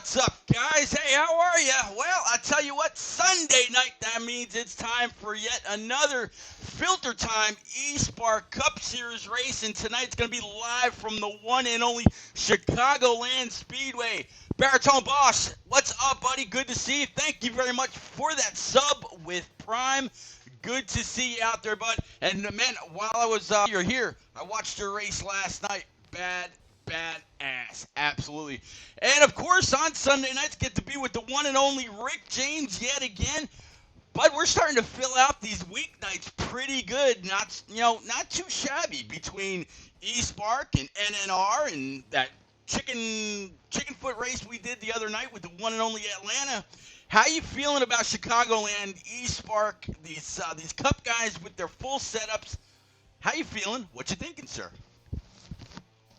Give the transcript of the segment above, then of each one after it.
What's up, guys? Hey, how are you? Well, I tell you what, Sunday night, that means it's time for yet another Filter Time eSpark Cup Series race, and tonight's going to be live from the one and only Chicagoland Speedway. Baritone Boss, what's up, buddy? Good to see you. Thank you very much for that sub with Prime. Good to see you out there, bud. And, man, while I was you're here, I watched your race last night. Bad ass. Absolutely. And of course, on Sunday nights, get to be with the one and only Rick James yet again. But we're starting to fill out these weeknights pretty good. Not too shabby between eSpark and NNR and that chicken foot race we did the other night with the one and only Atlanta. How you feeling about Chicagoland, eSpark, these Cup guys with their full setups? How you feeling? What you thinking, sir?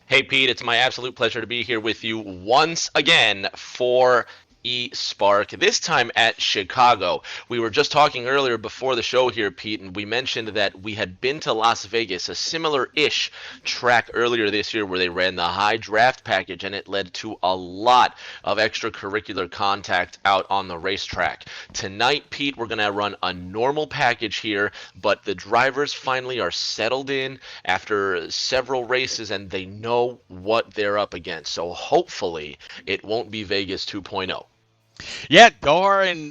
Hey, Pete, it's my absolute pleasure to be here with you once again for eSpark, this time at Chicago. We were just talking earlier before the show here, Pete, and we mentioned that we had been to Las Vegas, a similar-ish track earlier this year where they ran the high draft package, and it led to a lot of extracurricular contact out on the racetrack. Tonight, Pete, we're going to run a normal package here, but the drivers finally are settled in after several races, and they know what they're up against. So hopefully it won't be Vegas 2.0. Yeah, Dohar and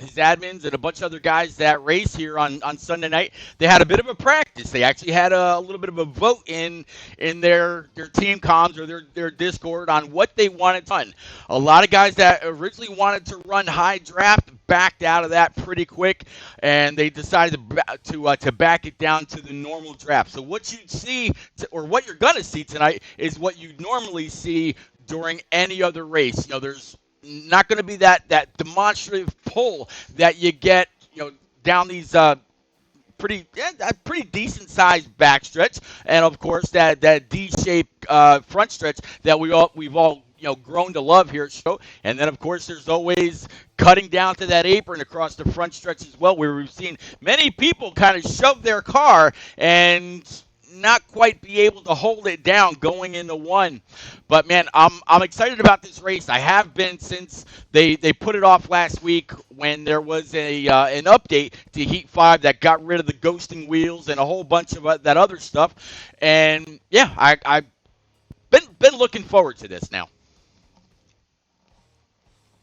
his admins and a bunch of other guys that race here on Sunday night, they had a bit of a practice. They actually had a little bit of a vote in their team comms or their Discord on what they wanted done. A lot of guys that originally wanted to run high draft backed out of that pretty quick, and they decided to back it down to the normal draft. So what you'd see, or what you're gonna see tonight, is what you normally see during any other race. There's not going to be that demonstrative pull that you get, down these pretty decent sized backstretch, and of course that D-shaped front stretch that we've all grown to love here at show. And then of course there's always cutting down to that apron across the front stretch as well, where we've seen many people kind of shove their car and not quite be able to hold it down going into one. But man, I'm excited about this race. I have been since they put it off last week when there was an update to Heat 5 that got rid of the ghosting wheels and a whole bunch of that other stuff. And yeah, I've been looking forward to this now.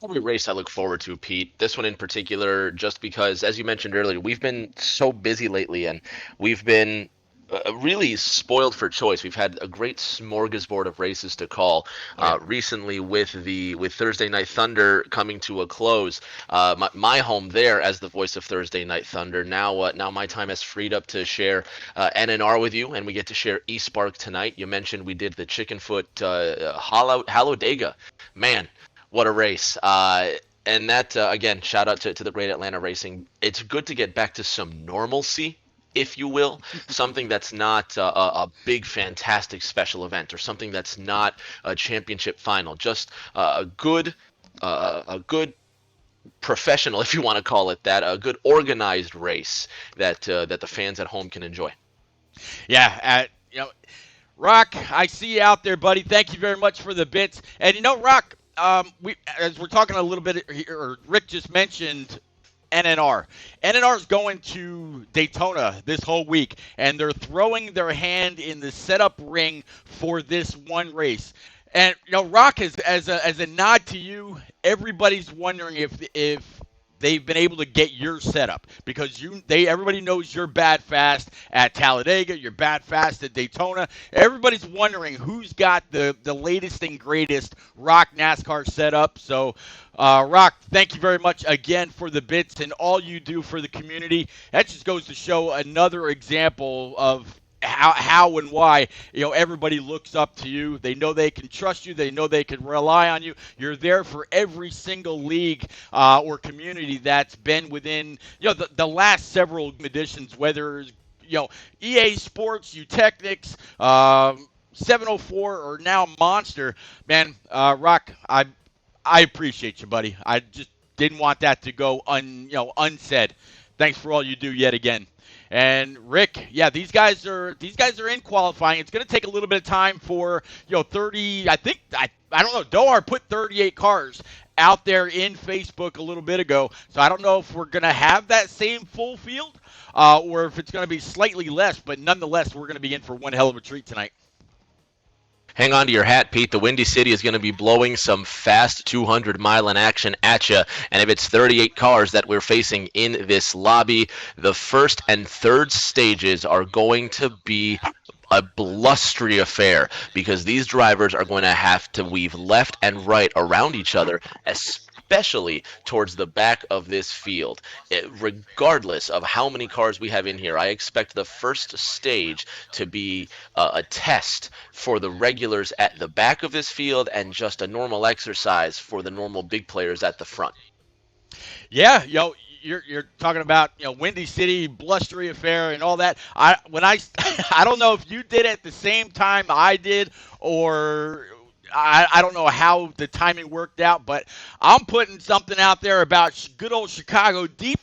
Every race I look forward to, Pete. This one in particular, just because, as you mentioned earlier, we've been so busy lately, and we've been really spoiled for choice. We've had a great smorgasbord of races to call recently with Thursday Night Thunder coming to a close. My home there as the voice of Thursday Night Thunder. Now my time has freed up to share NNR with you, and we get to share eSpark tonight. You mentioned we did the Chickenfoot Halladega. Man, what a race. And that, again, shout out to the great Atlanta racing. It's good to get back to some normalcy, if you will, something that's not a big, fantastic special event, or something that's not a championship final. Just a good professional, if you want to call it that, a good organized race that the fans at home can enjoy. Yeah, Rock, I see you out there, buddy. Thank you very much for the bits. And Rock, as we're talking a little bit here, or Rick just mentioned NNR. NNR is going to Daytona this whole week, and they're throwing their hand in the setup ring for this one race. And Rock, as a nod to you, everybody's wondering if they've been able to get your setup, because everybody knows you're bad fast at Talladega, you're bad fast at Daytona. Everybody's wondering who's got the latest and greatest Rock NASCAR setup. So Rock, thank you very much again for the bits and all you do for the community. That just goes to show another example of how and why everybody looks up to you. They know they can trust you. They know they can rely on you. You're there for every single league or community that's been within the last several editions, whether EA Sports, Utechnics, 704, or now Monster. Man, Rock, I appreciate you, buddy. I just didn't want that to go unsaid. Thanks for all you do yet again. And Rick, yeah, these guys are in qualifying. It's going to take a little bit of time for 30. I don't know. Dohar put 38 cars out there in Facebook a little bit ago, so I don't know if we're going to have that same full field or if it's going to be slightly less. But nonetheless, we're going to be in for one hell of a treat tonight. Hang on to your hat, Pete. The Windy City is going to be blowing some fast 200-mile in action at you. And if it's 38 cars that we're facing in this lobby, the first and third stages are going to be a blustery affair because these drivers are going to have to weave left and right around each other, especially towards the back of this field. Regardless of how many cars we have in here, I expect the first stage to be a test for the regulars at the back of this field and just a normal exercise for the normal big players at the front. Yeah, you're talking about Windy City blustery affair and all that. I don't know if you did it at the same time I did, or I don't know how the timing worked out, but I'm putting something out there about good old Chicago deep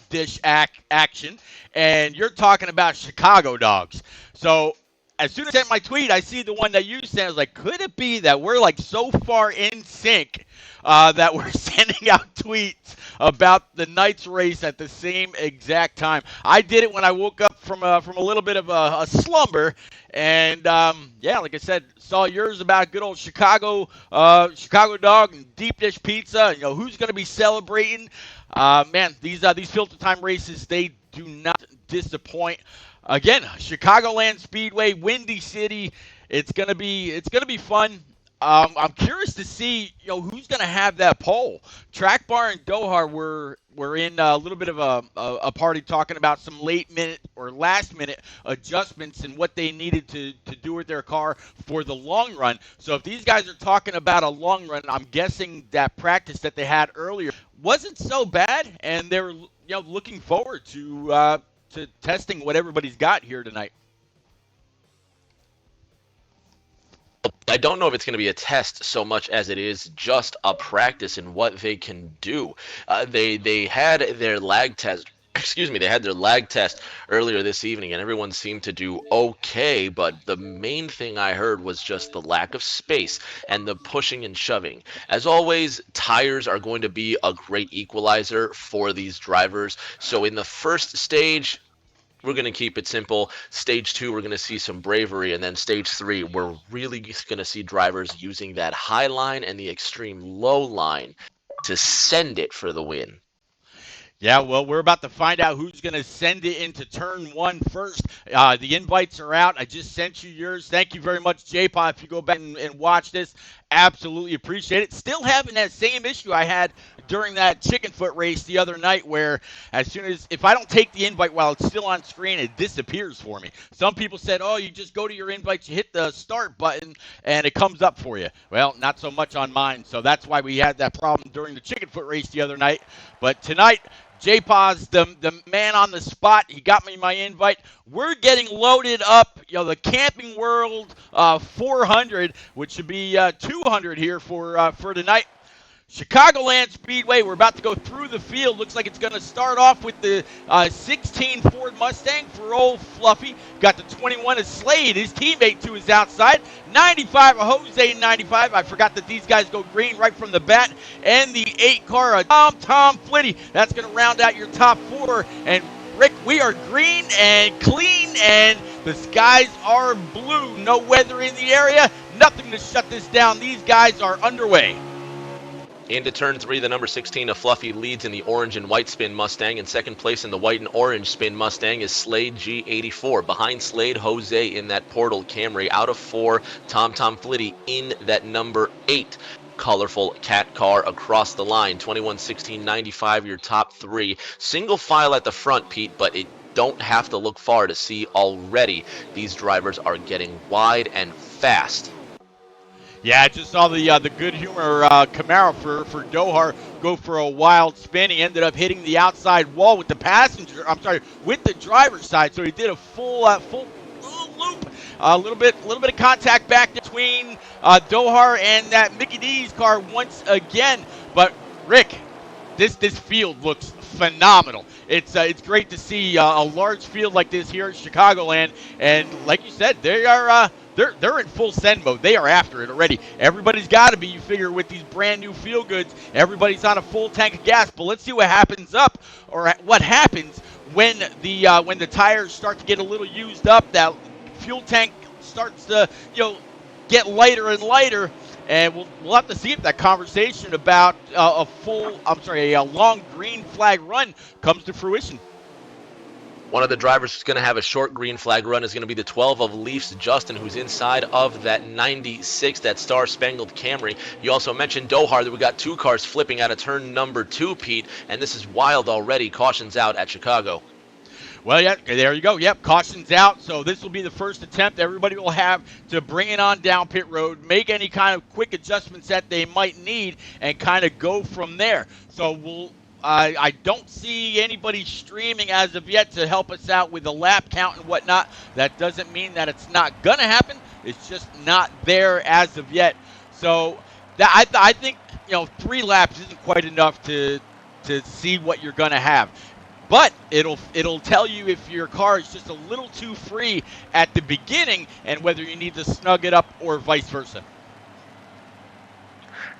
dish action, and you're talking about Chicago dogs. So as soon as I sent my tweet, I see the one that you sent. I was like, could it be that we're like so far in sync that we're sending out tweets about the Knights race at the same exact time? I did it when I woke up from a little bit of a slumber, and yeah, like I said, saw yours about good old Chicago dog and deep dish pizza. Who's going to be celebrating? Man, these filter time races, they do not disappoint. Again, Chicagoland Speedway, Windy City. It's gonna be fun. I'm curious to see who's gonna have that pole. Track Bar and Dohar were in a little bit of a party talking about some late minute or last minute adjustments and what they needed to do with their car for the long run. So if these guys are talking about a long run, I'm guessing that practice that they had earlier wasn't so bad, and they're looking forward to testing what everybody's got here tonight. I don't know if it's going to be a test so much as it is just a practice in what they can do. They had their lag test. Excuse me, they had their lag test earlier this evening, and everyone seemed to do okay, but the main thing I heard was just the lack of space and the pushing and shoving. As always, tires are going to be a great equalizer for these drivers. So in the first stage, we're going to keep it simple. Stage 2, we're going to see some bravery. And then stage 3, we're really going to see drivers using that high line and the extreme low line to send it for the win. Yeah, well, we're about to find out who's going to send it into turn one first. The invites are out. I just sent you yours. Thank you very much, J-Pod. If you go back and watch this, absolutely appreciate it. Still having that same issue I had during that chicken foot race the other night where if I don't take the invite while it's still on screen, it disappears for me. Some people said, oh, you just go to your invites, you hit the start button, and it comes up for you. Well, not so much on mine, so that's why we had that problem during the chicken foot race the other night. But tonight, J-Paw's the man on the spot. He got me my invite. We're getting loaded up. The Camping World 400, which should be 200 here for tonight. Chicagoland Speedway, we're about to go through the field. Looks like it's going to start off with the 16 Ford Mustang for old Fluffy. Got the 21 of Slade, his teammate, to his outside. 95 of Jose 95. I forgot that these guys go green right from the bat. And the 8 car of Tom Flitty. That's going to round out your top 4. And Rick, we are green and clean, and the skies are blue. No weather in the area. Nothing to shut this down. These guys are underway. Into turn 3, the number 16 of Fluffy leads in the orange and white spin Mustang. In second place in the white and orange spin Mustang is Slade G84. Behind Slade, Jose in that Portal Camry. Out of 4, Tom Flitty in that number 8 colorful cat car across the line. 21, 16, 95, your top 3. Single file at the front, Pete, but it don't have to look far to see already these drivers are getting wide and fast. Yeah, I just saw the good humor Camaro for Dohar go for a wild spin. He ended up hitting the outside wall with with the driver's side. So he did a full loop. A little bit of contact back between Dohar and that Mickey D's car once again. But Rick, this field looks phenomenal. It's great to see a large field like this here at Chicagoland, and like you said, they are they're in full send mode. They are after it already. Everybody's got to be. You figure with these brand new feel goods, everybody's on a full tank of gas. But let's see what happens what happens when the tires start to get a little used up. That fuel tank starts to get lighter and lighter, and we'll have to see if that conversation about a long green flag run comes to fruition. One of the drivers who's going to have a short green flag run is going to be the 12 of Leafs, Justin, who's inside of that 96, that Star Spangled Camry. You also mentioned Dohar, that we got two cars flipping out of turn number 2, Pete, and this is wild already. Caution's out at Chicago. Well, yeah, there you go. Yep, caution's out. So this will be the first attempt everybody will have to bring it on down pit road, make any kind of quick adjustments that they might need, and kind of go from there. So I don't see anybody streaming as of yet to help us out with the lap count and whatnot. That doesn't mean that it's not going to happen. It's just not there as of yet. So I think 3 laps isn't quite enough to see what you're going to have. But it'll tell you if your car is just a little too free at the beginning and whether you need to snug it up or vice versa.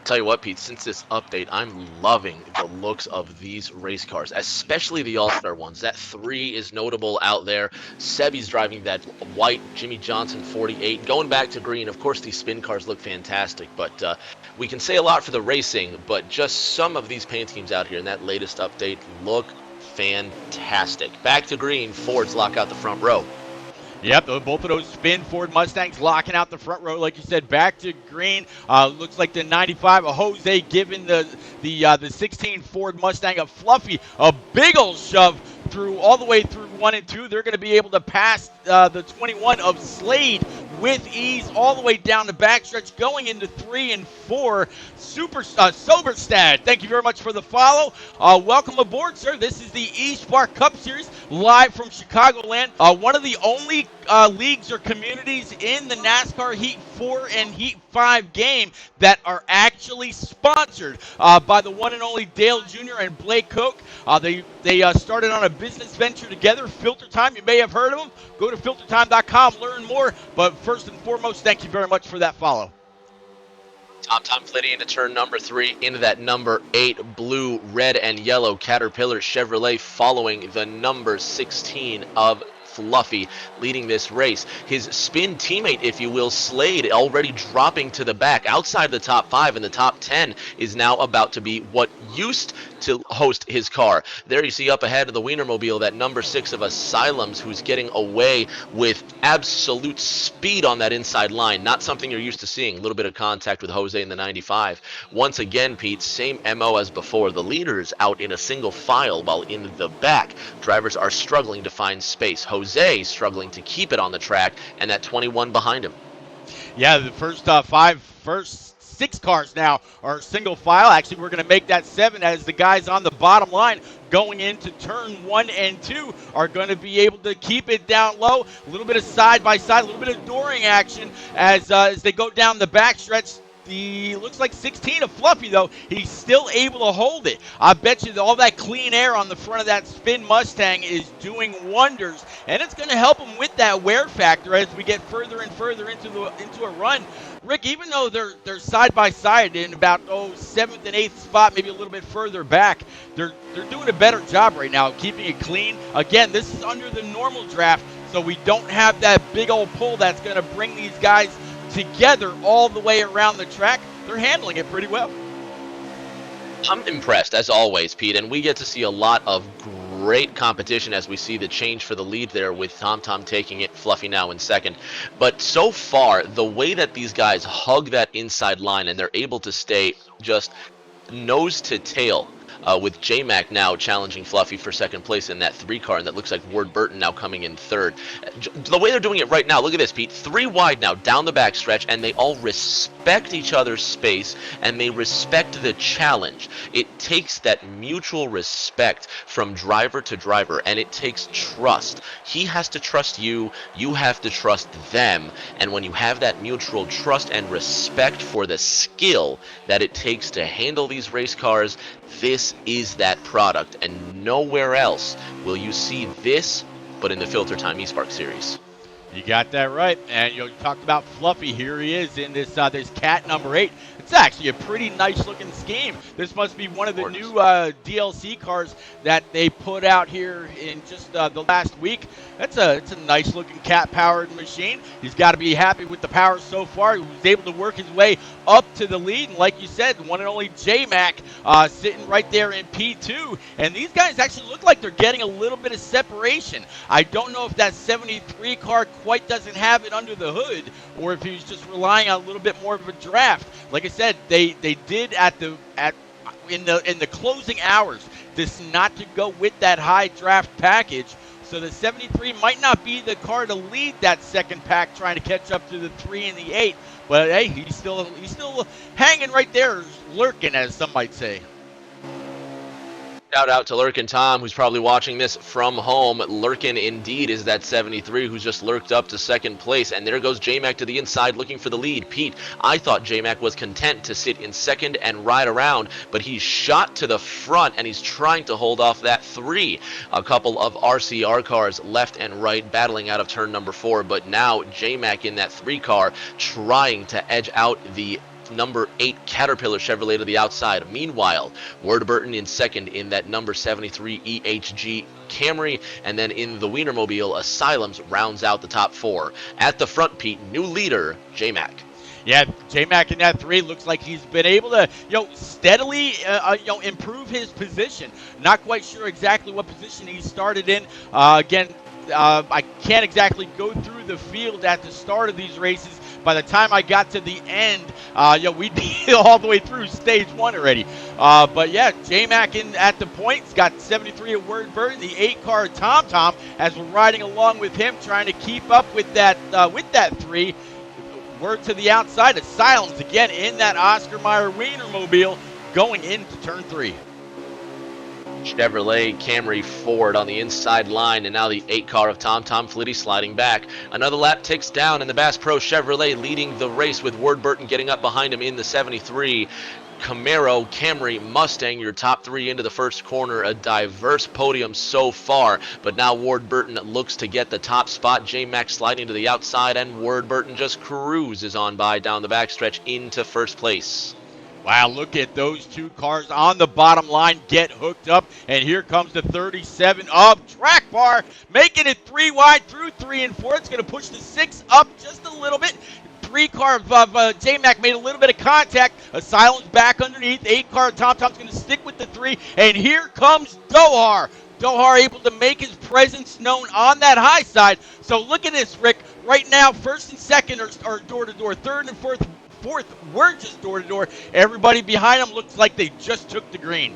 Tell you what, Pete, since this update, I'm loving the looks of these race cars, especially the All-Star ones. That 3 is notable out there. Seby's driving that white Jimmy Johnson 48. Going back to green, of course, these spin cars look fantastic, but we can say a lot for the racing, but just some of these paint schemes out here in that latest update look fantastic. Back to green, Fords lock out the front row. Yep, both of those spin Ford Mustangs locking out the front row, like you said. Back to green. Looks like the 95 of Jose giving the 16 Ford Mustang of Fluffy a big old shove all the way through 1 and 2. They're going to be able to pass the 21 of Slade with ease all the way down the backstretch, going into 3 and 4. Soberstad, thank you very much for the follow. Welcome aboard, sir. This is the eSpark Cup Series live from Chicagoland. One of the only leagues or communities in the NASCAR Heat 4 and Heat 5 game that are actually sponsored by the one and only Dale Jr. and Blake Koch. They started on a business venture together, Filter Time. You may have heard of them. Go to filtertime.com, learn more. But first and foremost, thank you very much for that follow. Tom flitting into turn number 3, into that number 8 blue, red, and yellow Caterpillar Chevrolet, following the number 16 of Fluffy, leading this race. His spin teammate, if you will, Slade, already dropping to the back outside the top 5, and the top 10 is now about to be what used to host his car. There you see up ahead of the Wienermobile that number 6 of Asylums, who's getting away with absolute speed on that inside line. Not something you're used to seeing. A little bit of contact with Jose in the 95. Once again, Pete, same MO as before. The leaders out in a single file, while in the back, drivers are struggling to find space. Jose struggling to keep it on the track, and that 21 behind him. Yeah, the first 6 cars now are single file. Actually, we're going to make that 7 as the guys on the bottom line going into turn 1 and 2 are going to be able to keep it down low. A little bit of side-by-side, a little bit of dooring action as they go down the backstretch. Looks like 16 of Fluffy, though. He's still able to hold it. I bet you all that clean air on the front of that spin Mustang is doing wonders, and it's going to help him with that wear factor as we get further and further into a run. Rick, even though they're side by side in about 7th and 8th spot, maybe a little bit further back, they're doing a better job right now keeping it clean. Again, this is under the normal draft, so we don't have that big old pull that's going to bring these guys together all the way around the track. They're handling it pretty well. I'm impressed, as always, Pete, and we get to see a lot of great competition as we see the change for the lead there with Tom taking it, Fluffy now in second. But so far, the way that these guys hug that inside line and they're able to stay just nose to tail, with J-Mac now challenging Fluffy for second place in that 3 car, and that looks like Ward Burton now coming in third. The way they're doing it right now, look at this, Pete. 3 wide now down the backstretch, and they all respect each other's space, and they respect the challenge. It takes that mutual respect from driver to driver, and it takes trust. He has to trust you, you have to trust them, and when you have that mutual trust and respect for the skill that it takes to handle these race cars, this this is that product, and nowhere else will you see this but in the Filter Time eSpark series. You got that right. And you talked about Fluffy. Here he is in this cat number 8. It's actually a pretty nice looking scheme. This must be one of the new DLC cars that they put out here in just the last week. It's a nice looking cat powered machine. He's got to be happy with the power so far. He was able to work his way up to the lead. And like you said, one and only J-Mac sitting right there in P2. And these guys actually look like they're getting a little bit of separation. I don't know if that 73 car quite doesn't have it under the hood, or if he was just relying on a little bit more of a draft. Like I said, they did in the closing hours this not to go with that high draft package. So the 73 might not be the car to lead that second pack, trying to catch up to the 3 and the 8. But hey, he's still hanging right there, lurking, as some might say. Shout out to Lurkin Tom, who's probably watching this from home. Lurkin indeed is that 73 who's just lurked up to second place. And there goes J-Mac to the inside looking for the lead. Pete, I thought J-Mac was content to sit in second and ride around, but he's shot to the front and he's trying to hold off that 3. A couple of RCR cars left and right battling out of turn number 4, but now J-Mac in that 3 car trying to edge out the number 8 Caterpillar Chevrolet to the outside. Meanwhile, Wardburton in second in that number 73 EHG Camry, and then in the Wienermobile, Asylums rounds out the top 4. At the front, Pete, new leader, J-Mac. Yeah, J-Mac in that 3 looks like he's been able to, steadily, improve his position. Not quite sure exactly what position he started in. Again, I can't exactly go through the field at the start of these races. By the time I got to the end, we'd be all the way through stage 1 already. But yeah, J-Mac in at the points, got 73 at Wordburn, the 8 car Tom Tom, as we're riding along with him, trying to keep up with that 3. Word to the outside, Asylums again in that Oscar Mayer Wienermobile going into turn 3. Chevrolet Camry Ford on the inside line, and now the 8 car of Tom Flitty sliding back. Another lap ticks down, and the Bass Pro Chevrolet leading the race with Wardburton getting up behind him in the 73. Camaro, Camry, Mustang, your top 3 into the first corner. A diverse podium so far, but now Wardburton looks to get the top spot. J-Mac sliding to the outside, and Wardburton just cruises on by down the backstretch into first place. Wow, look at those 2 cars on the bottom line get hooked up, and here comes the 37 of Track Bar, making it 3 wide through 3 and 4. It's going to push the 6 up just a little bit. 3 car of J-Mac made a little bit of contact. Asylum's back underneath. 8 car Tom Tom's going to stick with the 3, and here comes Dohar. Dohar able to make his presence known on that high side. So look at this, Rick. Right now, first and second are door-to-door. Third and fourth, we're just door-to-door. Everybody behind them looks like they just took the green.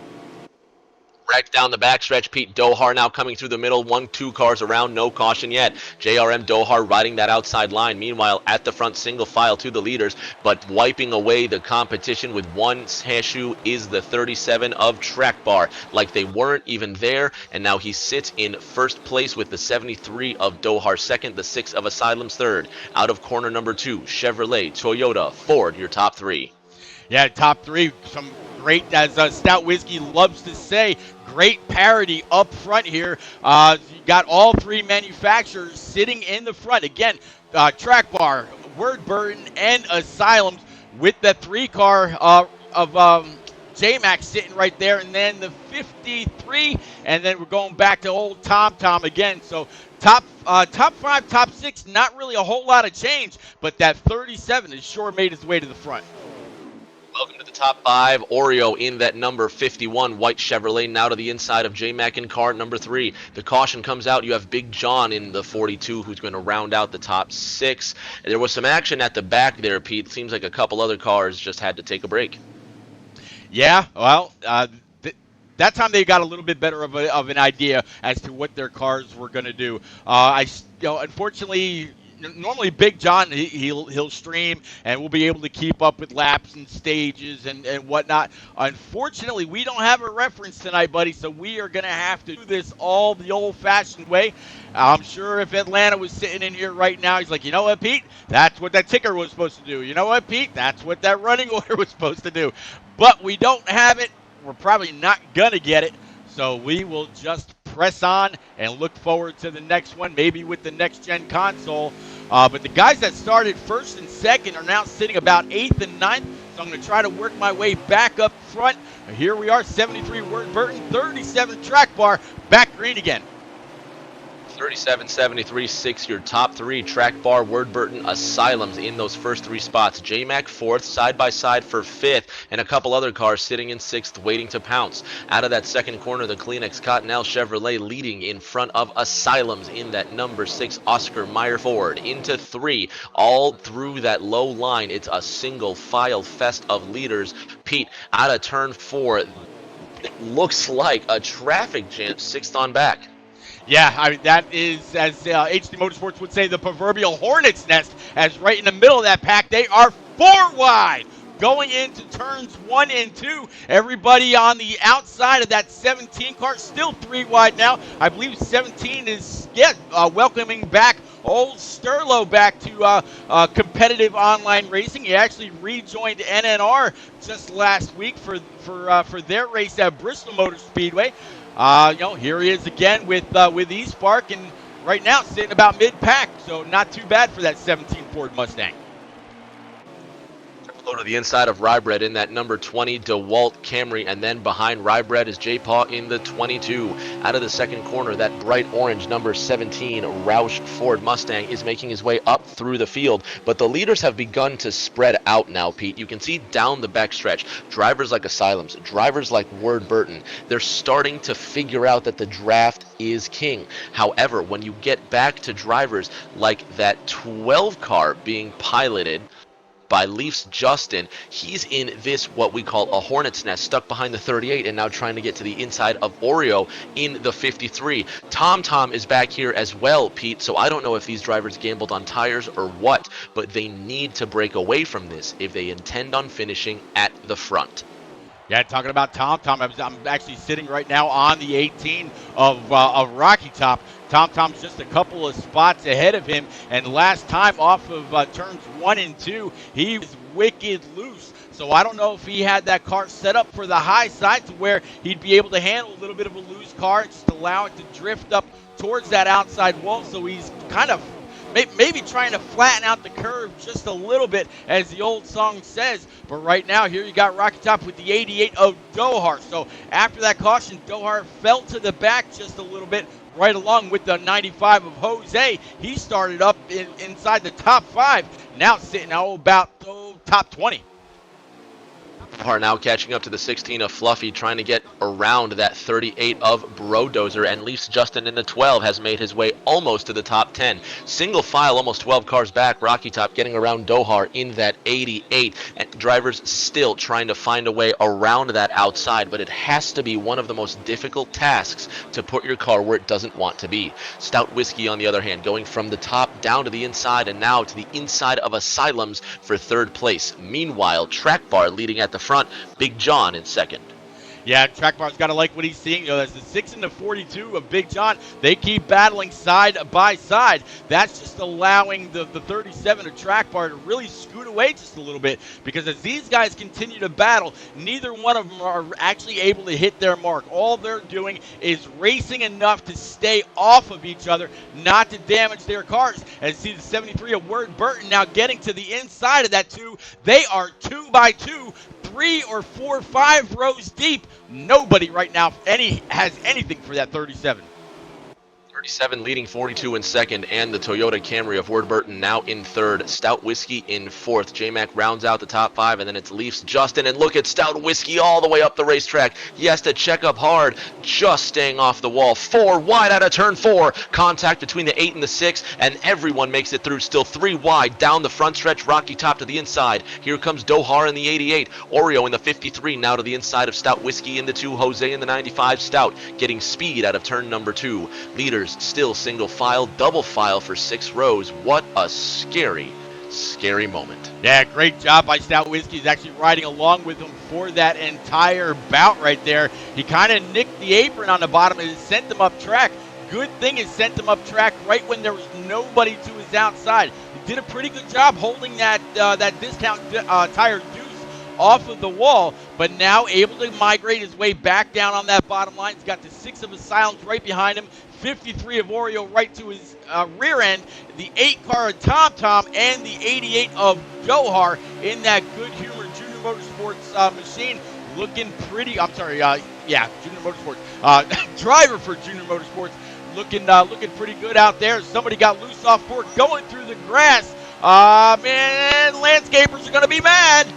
Wreck down the backstretch. Pete Dohar now coming through the middle. 1-2 cars around, no caution yet. JRM Dohar riding that outside line. Meanwhile, at the front, single file to the leaders, but wiping away the competition with 1 shoe is the 37 of Track Bar. Like they weren't even there, and now he sits in first place with the 73 of Dohar second, the 6 of Asylum's third. Out of corner number 2, Chevrolet, Toyota, Ford, your top 3. Yeah, top 3, some great, as Stout Whiskey loves to say, great parity up front here. You got all 3 manufacturers sitting in the front. Again, Track Bar, Wordburton, and Asylums with the 3 car of J-Mac sitting right there, and then the 53, and then we're going back to old Tom Tom again. So top 5, top 6, not really a whole lot of change, but that 37 has sure made its way to the front. Welcome to the top 5. Oreo in that number 51 white Chevrolet, now to the inside of J-Mac in car number 3. The caution comes out. You have Big John in the 42 who's going to round out the top 6. There was some action at the back there, Pete. Seems like a couple other cars just had to take a break. Yeah, well, that time they got a little bit better of an idea as to what their cars were going to do. Unfortunately, normally Big John, he'll stream and we'll be able to keep up with laps and stages and whatnot. Unfortunately, we don't have a reference tonight, buddy, so we are going to have to do this all the old-fashioned way. I'm sure if Atlanta was sitting in here right now, he's like, you know what, Pete? That's what that ticker was supposed to do. You know what, Pete? That's what that running order was supposed to do. But we don't have it. we're probably not gonna get it. So we will just press on and look forward to the next one, maybe with the next gen console. But the guys that started first and second are now sitting about eighth and ninth. So I'm going to try to work my way back up front. Here we are, 73 Word Burton, 37 Track Bar, back green again. 37, 73, 6, your top three, Track Bar, Word Burton, Asylums in those first three spots. J-Mac fourth, side by side for fifth, and a couple other cars sitting in sixth, waiting to pounce. Out of that second corner, the Kleenex Cottonelle Chevrolet leading in front of Asylums in that number 6 Oscar Mayer Ford. Into three, all through that low line, it's a single file fest of leaders. Pete, out of turn 4, it looks like a traffic jam, sixth on back. Yeah, I mean, that is, as HD Motorsports would say, the proverbial hornet's nest, as right in the middle of that pack, they are 4 wide. Going into turns 1 and 2, everybody on the outside of that 17 car, still 3 wide now. I believe 17 is, welcoming back old Sterlo back to competitive online racing. He actually rejoined NNR just last week for their race at Bristol Motor Speedway. Here he is again with eSpark, and right now sitting about mid-pack, so not too bad for that 17 Ford Mustang. Low to the inside of Rybred in that number 20 DeWalt Camry, and then behind Rybred is J-Paw in the 22. Out of the second corner, that bright orange number 17 Roush Ford Mustang is making his way up through the field, but the leaders have begun to spread out now, Pete. You can see down the backstretch, drivers like Asylums, drivers like Word Burton, they're starting to figure out that the draft is king. However, when you get back to drivers like that 12 car being piloted by Leafs Justin, he's in this what we call a hornet's nest, stuck behind the 38 and now trying to get to the inside of Oreo in the 53. Tom is back here as well, Pete, so I don't know if these drivers gambled on tires or what, but they need to break away from this if they intend on finishing at the front. Yeah, talking about Tom, I'm actually sitting right now on the 18 of Rocky Top. Tom's just a couple of spots ahead of him, and last time off of turns 1 and 2, he was wicked loose. So I don't know if he had that car set up for the high side to where he'd be able to handle a little bit of a loose car and just allow it to drift up towards that outside wall. So he's kind of maybe trying to flatten out the curve just a little bit, as the old song says. But right now, here you got Rocky Top with the 88 of Dohar. So after that caution, Dohar fell to the back just a little bit, right along with the 95 of Jose. He started up inside the top 5, now sitting about top 20. Are now catching up to the 16 of Fluffy, trying to get around that 38 of Brodozer, and Leafs Justin in the 12 has made his way almost to the top 10. Single file, almost 12 cars back. Rocky Top getting around Dohar in that 88, and drivers still trying to find a way around that outside, but it has to be one of the most difficult tasks to put your car where it doesn't want to be. Stout Whiskey, on the other hand, going from the top down to the inside and now to the inside of Asylums for third place. Meanwhile, Track Bar leading at the front, Big John in second. Yeah, Track Bar's got to like what he's seeing. That's the 6 and the 42 of Big John. They keep battling side by side. That's just allowing the 37 of Track Bar to really scoot away just a little bit, because as these guys continue to battle, neither one of them are actually able to hit their mark. All they're doing is racing enough to stay off of each other, not to damage their cars. And see the 73 of Word Burton now getting to the inside of that 2. They are 2 by 2, 3 or 4, 5 rows deep. Nobody right now has anything for that 37. 37 leading 42 in second, and the Toyota Camry of Word Burton now in third. Stout Whiskey in fourth. J-Mac rounds out the top 5, and then it's Leafs Justin, and look at Stout Whiskey all the way up the racetrack. He has to check up hard, just staying off the wall. 4 wide out of turn 4. Contact between the 8 and the 6, and everyone makes it through. Still 3 wide down the front stretch. Rocky Top to the inside. Here comes Dohar in the 88. Oreo in the 53 now to the inside of Stout Whiskey in the 2. Jose in the 95. Stout getting speed out of turn number 2. Leaders still single file, double file for 6 rows. What a scary moment. Yeah, great job by Stout Whiskey. He's actually riding along with him for that entire bout right there. He kind of nicked the apron on the bottom and sent him up track. Good thing it sent him up track right when there was nobody to his outside. He did a pretty good job holding that discount tire deuce off of the wall, but now able to migrate his way back down on that bottom line. He's got the 6 of Asylums right behind him, 53 of Oreo right to his rear end, the 8 car of Tom Tom, and the 88 of Dohar in that Good Humor Junior Motorsports machine. Looking pretty, I'm sorry, yeah, Junior Motorsports. Driver for Junior Motorsports. Looking pretty good out there. Somebody got loose off court going through the grass. Man, landscapers are going to be mad.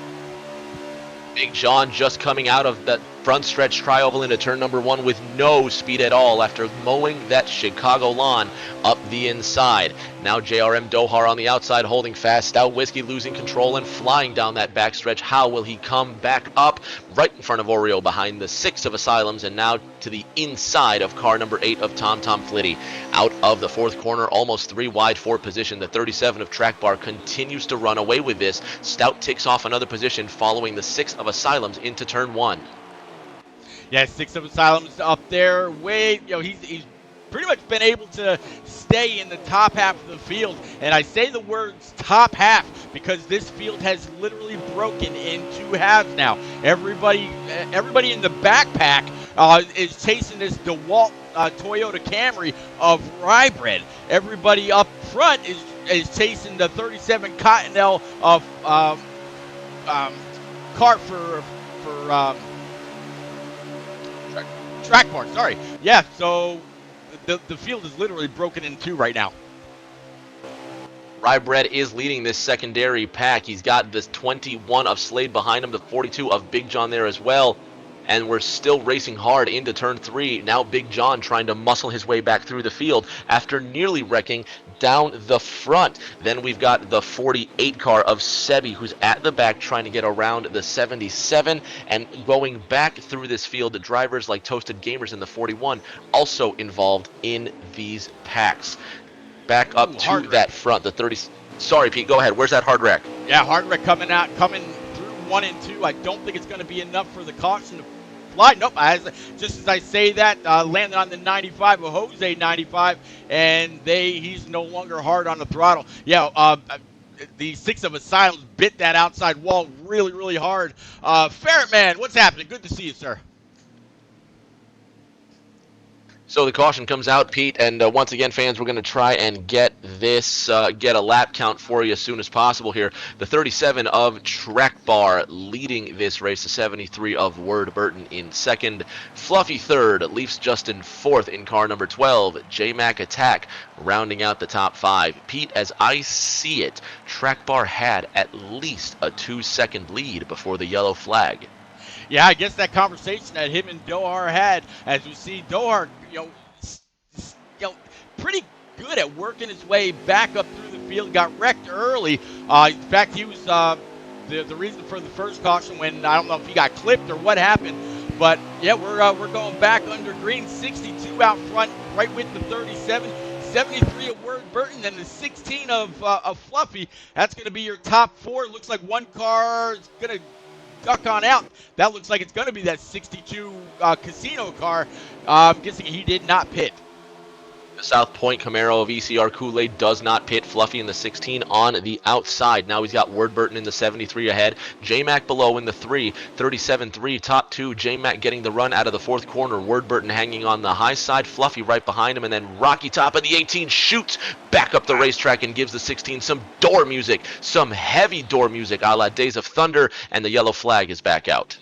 Big John just coming out of that front stretch trioval into turn number 1 with no speed at all after mowing that Chicago lawn up the inside. Now JRM Dohar on the outside holding fast. Stout Whiskey losing control and flying down that backstretch. How will he come back up? Right in front of Oreo behind the 6 of Asylums and now to the inside of car number 8 of Tom Tom Flitty. Out of the 4th corner, almost 3 wide for position. The 37 of Track Bar continues to run away with this. Stout takes off another position following the 6 of Asylums into turn 1. Yeah, 6 of Asylums up there. He's pretty much been able to stay in the top half of the field. And I say the words top half because this field has literally broken in 2 halves now. Everybody in the backpack is chasing this DeWalt Toyota Camry of Rye-Bred. Everybody up front is chasing the 37 Cottonelle of car for Track Bar, sorry. Yeah, so the field is literally broken in 2 right now. Rye-Bred is leading this secondary pack. He's got this 21 of Slade behind him, the 42 of Big John there as well. And we're still racing hard into turn 3. Now Big John trying to muscle his way back through the field after nearly wrecking down the front. Then we've got the 48 car of Sebi who's at the back trying to get around the 77 and going back through this field. The drivers like Toasted Gamers in the 41 also involved in these packs. Back up to that front, the 30. Sorry, Pete, go ahead. Where's that hard wreck? Yeah, hard wreck coming through 1 and 2. I don't think it's going to be enough for the caution to fly. Nope. Just as I say that, landed on the 95 of Jose 95, and he's no longer hard on the throttle. Yeah, the 6 of Asylums bit that outside wall really, really hard. Ferret Man, what's happening? Good to see you, sir. So the caution comes out, Pete, and once again, fans, we're going to try and get a lap count for you as soon as possible here. The 37 of Track Bar leading this race, the 73 of Word Burton in second, Fluffy third, Leafs Justin fourth in car number 12, J-Mac Attack rounding out the top 5. Pete, as I see it, Track Bar had at least a 2-second lead before the yellow flag. Yeah, I guess that conversation that him and Dohar had, as we see Dohar, pretty good at working his way back up through the field. Got wrecked early. In fact, he was the reason for the first caution when I don't know if he got clipped or what happened. But yeah, we're going back under green. 62 out front, right with the 37. 73 of Word Burton, and the 16 of Fluffy. That's going to be your top 4. Looks like one car is going to duck on out. That looks like it's going to be that 62 Casino car. I'm guessing he did not pit. The South Point Camaro of ECR Kool-Aid does not pit. Fluffy in the 16 on the outside. Now he's got Word Burton in the 73 ahead. J-Mac below in the 3. 37-3, top 2. J-Mac getting the run out of the 4th corner. Word Burton hanging on the high side. Fluffy right behind him. And then Rocky top of the 18 shoots back up the racetrack and gives the 16 some door music. Some heavy door music a la Days of Thunder. And the yellow flag is back out.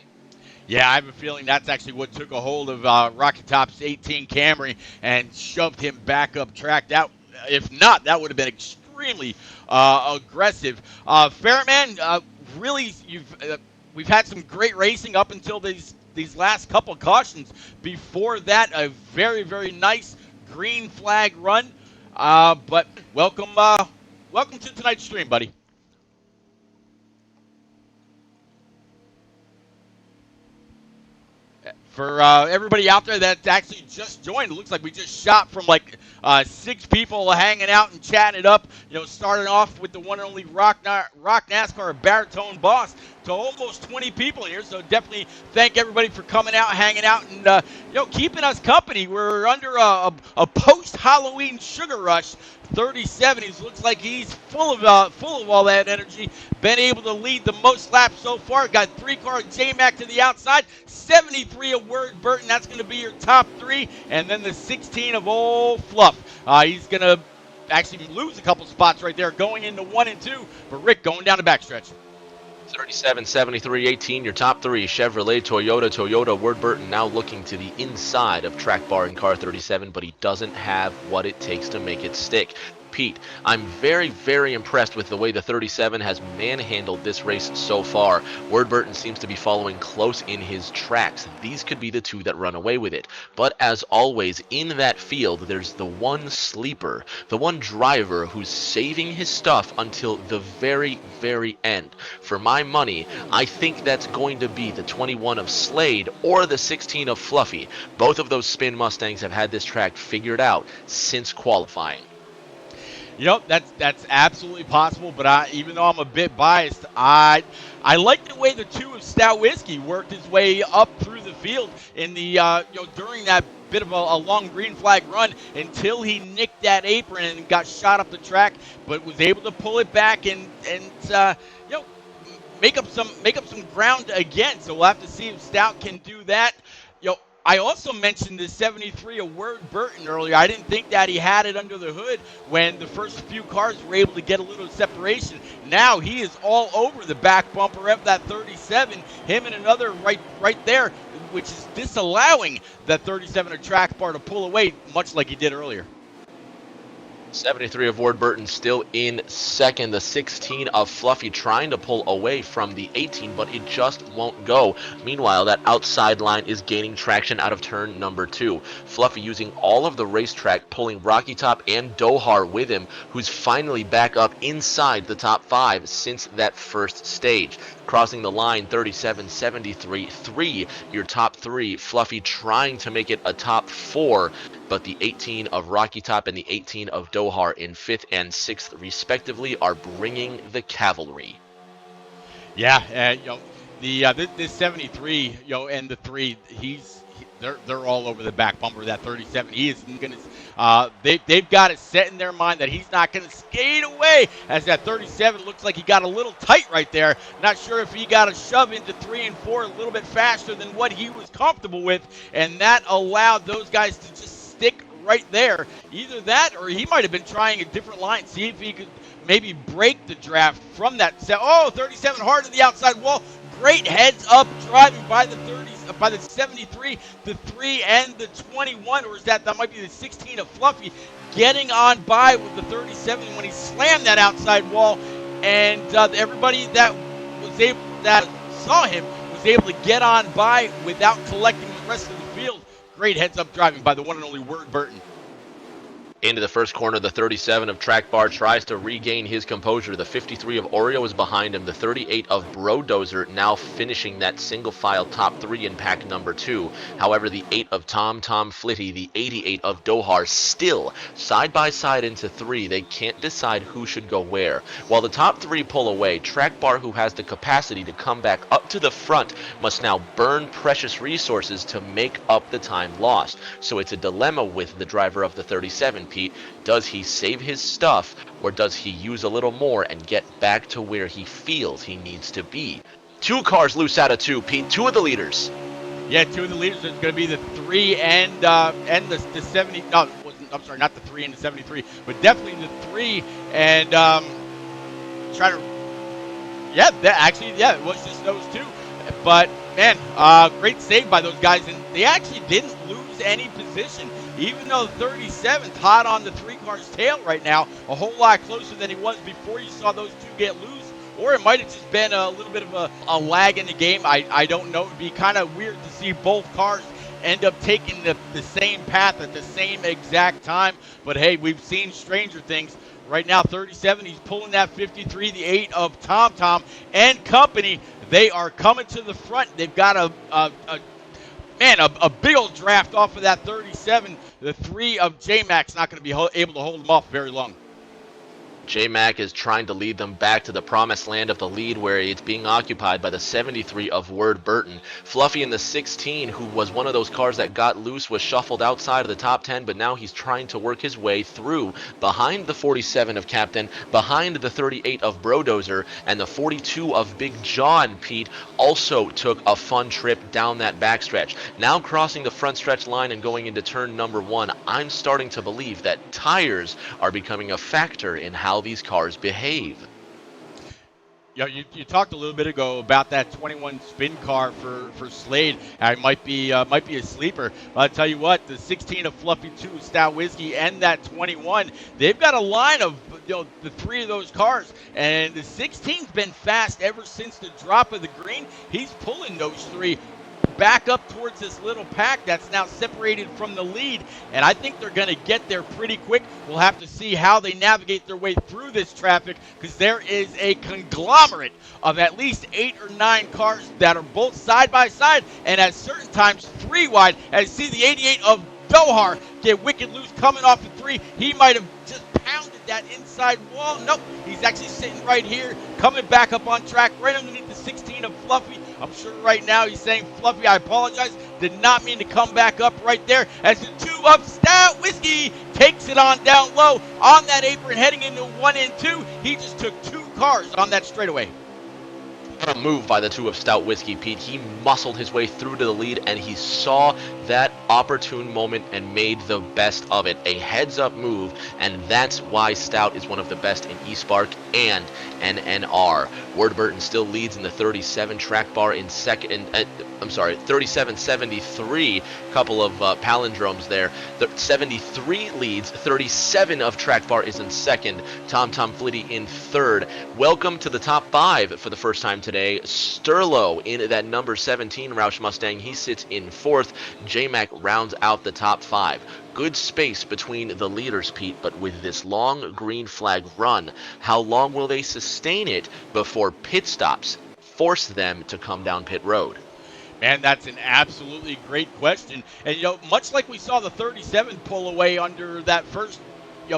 Yeah, I have a feeling that's actually what took a hold of Rocky Top's 18 Camry and shoved him back up track. If not, that would have been extremely aggressive. Ferretman, really, we've had some great racing up until these last couple cautions. Before that, a very, very nice green flag run. But welcome to tonight's stream, buddy. For everybody out there that's actually just joined, it looks like we just shot from like 6 people hanging out and chatting it up. Starting off with the one and only Rock NASCAR baritone boss, to almost 20 people here. So definitely thank everybody for coming out, hanging out, and keeping us company. We're under a post-Halloween sugar rush. 37. He looks like he's full of all that energy. Been able to lead the most laps so far. Got 3-car J-Mac to the outside. 73 of Word Burton. That's going to be your top 3. And then the 16 of Old Fluff. He's going to actually lose a couple spots right there going into 1 and 2. But Rick going down the backstretch. 37, 73, 18, your top 3, Chevrolet, Toyota, Word Burton now looking to the inside of track bar in car 37, but he doesn't have what it takes to make it stick. Pete, I'm very, very impressed with the way the 37 has manhandled this race so far. Word Burton seems to be following close in his tracks. These could be the 2 that run away with it. But as always, in that field, there's the one sleeper, the one driver who's saving his stuff until the very, very end. For my money, I think that's going to be the 21 of Slade or the 16 of Fluffy. Both of those Spin Mustangs have had this track figured out since qualifying. That's absolutely possible. But even though I'm a bit biased, I like the way the 2 of Stout Whiskey worked his way up through the field in the during that bit of a long green flag run until he nicked that apron and got shot up the track, but was able to pull it back and make up some ground again. So we'll have to see if Stout can do that. I also mentioned the 73 of Word Burton earlier. I didn't think that he had it under the hood when the first few cars were able to get a little separation. Now he is all over the back bumper of that 37, him and another right there, which is disallowing that 37 of track bar to pull away, much like he did earlier. 73 of Ward Burton still in second. The 16 of Fluffy trying to pull away from the 18, but it just won't go. Meanwhile, that outside line is gaining traction out of turn number 2. Fluffy using all of the racetrack, pulling Rocky Top and Dohar with him, who's finally back up inside the top 5 since that first stage. Crossing the line, 37, 73, 3, your top 3. Fluffy trying to make it a top 4, but the 18 of Rocky Top and the 18 of Dohar in 5th and 6th respectively are bringing the cavalry. Yeah, this 73, and the 3, they're all over the back bumper of that 37. He is gonna, they've got it set in their mind that he's not gonna skate away. As that 37 looks like he got a little tight right there. Not sure if he got a shove into 3 and 4 a little bit faster than what he was comfortable with, and that allowed those guys to just stick right there. Either that, or he might have been trying a different line, see if he could maybe break the draft from that. 37 hard to the outside wall. Great heads up driving by the 30s, by the 73, the 3, and the 21, or is that might be the 16 of Fluffy, getting on by with the 37 when he slammed that outside wall, and everybody that saw him was able to get on by without collecting the rest of the field. Great heads up driving by the one and only Word Burton. Into the first corner, the 37 of Track Bar tries to regain his composure. The 53 of Oreo is behind him. The 38 of Brodozer now finishing that single file top 3 in pack number 2. However, the 8 of Tom Flitty, the 88 of Dohar still side by side into 3. They can't decide who should go where. While the top 3 pull away, Track Bar, who has the capacity to come back up to the front, must now burn precious resources to make up the time lost. So it's a dilemma with the driver of the 37. Pete, does he save his stuff, or does he use a little more and get back to where he feels he needs to be? 2 cars loose out of 2, Pete. 2 of the leaders. Yeah, 2 of the leaders. It's going to be the 3 and the 70. No, I'm sorry, not the 3 and the 73, but definitely the 3 and try to. Yeah, it was just those 2. But man, great save by those guys, and they actually didn't lose any position. Even though 37's hot on the 3 car's tail right now, a whole lot closer than he was before you saw those 2 get loose. Or it might have just been a little bit of a lag in the game. I don't know. It would be kind of weird to see both cars end up taking the same path at the same exact time. But hey, we've seen stranger things. Right now, 37, he's pulling that 53, the 8 of Tom and company. They are coming to the front. They've got a big old draft off of that 37. The 3 of J-Mac's not going to be able to hold him off very long. J-Mac is trying to lead them back to the promised land of the lead where it's being occupied by the 73 of Word Burton. Fluffy in the 16, who was one of those cars that got loose, was shuffled outside of the top 10, but now he's trying to work his way through behind the 47 of Captain, behind the 38 of Brodozer, and the 42 of Big John. Pete also took a fun trip down that backstretch. Now crossing the front stretch line and going into turn number 1, I'm starting to believe that tires are becoming a factor in how these cars behave. You talked a little bit ago about that 21 spin car for Slade. It might be a sleeper. I'll tell you what, the 16 of Fluffy 2 Stout Whiskey and that 21, they've got a line of the three of those cars, and the 16's been fast ever since the drop of the green. He's pulling those three back up towards this little pack that's now separated from the lead, and I think they're going to get there pretty quick. We'll have to see how they navigate their way through this traffic, because there is a conglomerate of at least 8 or 9 cars that are both side by side and at certain times 3 wide. As you see the 88 of Dohar get wicked loose coming off the 3. He might have just pounded that inside wall. Nope, he's actually sitting right here, coming back up on track right underneath the 16 of Fluffy. I'm sure right now he's saying, Fluffy, I apologize. Did not mean to come back up right there, as the 2 of Stout Whiskey takes it on down low on that apron heading into 1 and 2. He just took 2 cars on that straightaway. A move by the 2 of Stout Whiskey, Pete. He muscled his way through to the lead, and he saw that opportune moment and made the best of it. A heads-up move, and that's why Stout is one of the best in eSpark and NNR. Ward Burton still leads in the 37 track bar in second. 37-73. Couple of palindromes there. The 73 leads. 37 of track bar is in second. Tom Flitty in third. Welcome to the top 5 for the first time today. Sterlo in that number 17 Roush Mustang. He sits in fourth. J-Mac rounds out the top 5. Good space between the leaders, Pete, but with this long green flag run, how long will they sustain it before pit stops force them to come down pit road? Man, that's an absolutely great question. And, much like we saw the 37 pull away under that first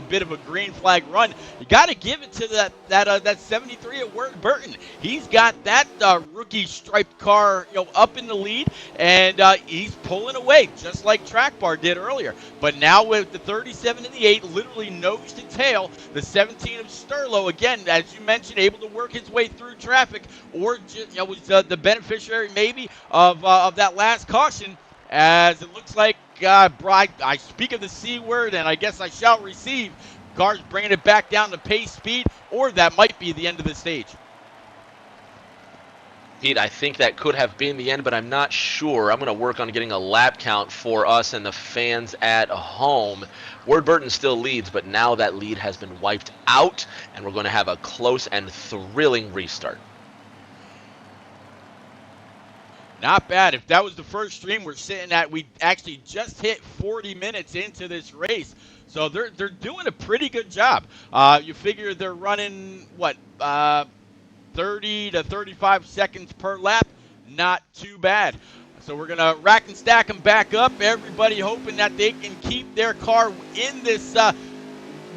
bit of a green flag run, you got to give it to that 73 at Ward Burton. He's got that rookie striped car up in the lead, and he's pulling away just like Track Bar did earlier. But now with the 37 and the 8 literally nose to tail, the 17 of Sterlo, again, as you mentioned, able to work his way through traffic, or just, was the beneficiary maybe of that last caution, as it looks like I speak of the C word, and I guess I shall receive. Cars bringing it back down to pace speed, or that might be the end of the stage. Pete, I think that could have been the end, but I'm not sure. I'm going to work on getting a lap count for us and the fans at home. Ward Burton still leads, but now that lead has been wiped out, and we're going to have a close and thrilling restart. Not bad. If that was the first stream we're sitting at, we actually just hit 40 minutes into this race. So they're doing a pretty good job. You figure they're running, 30 to 35 seconds per lap. Not too bad. So we're going to rack and stack them back up. Everybody hoping that they can keep their car in this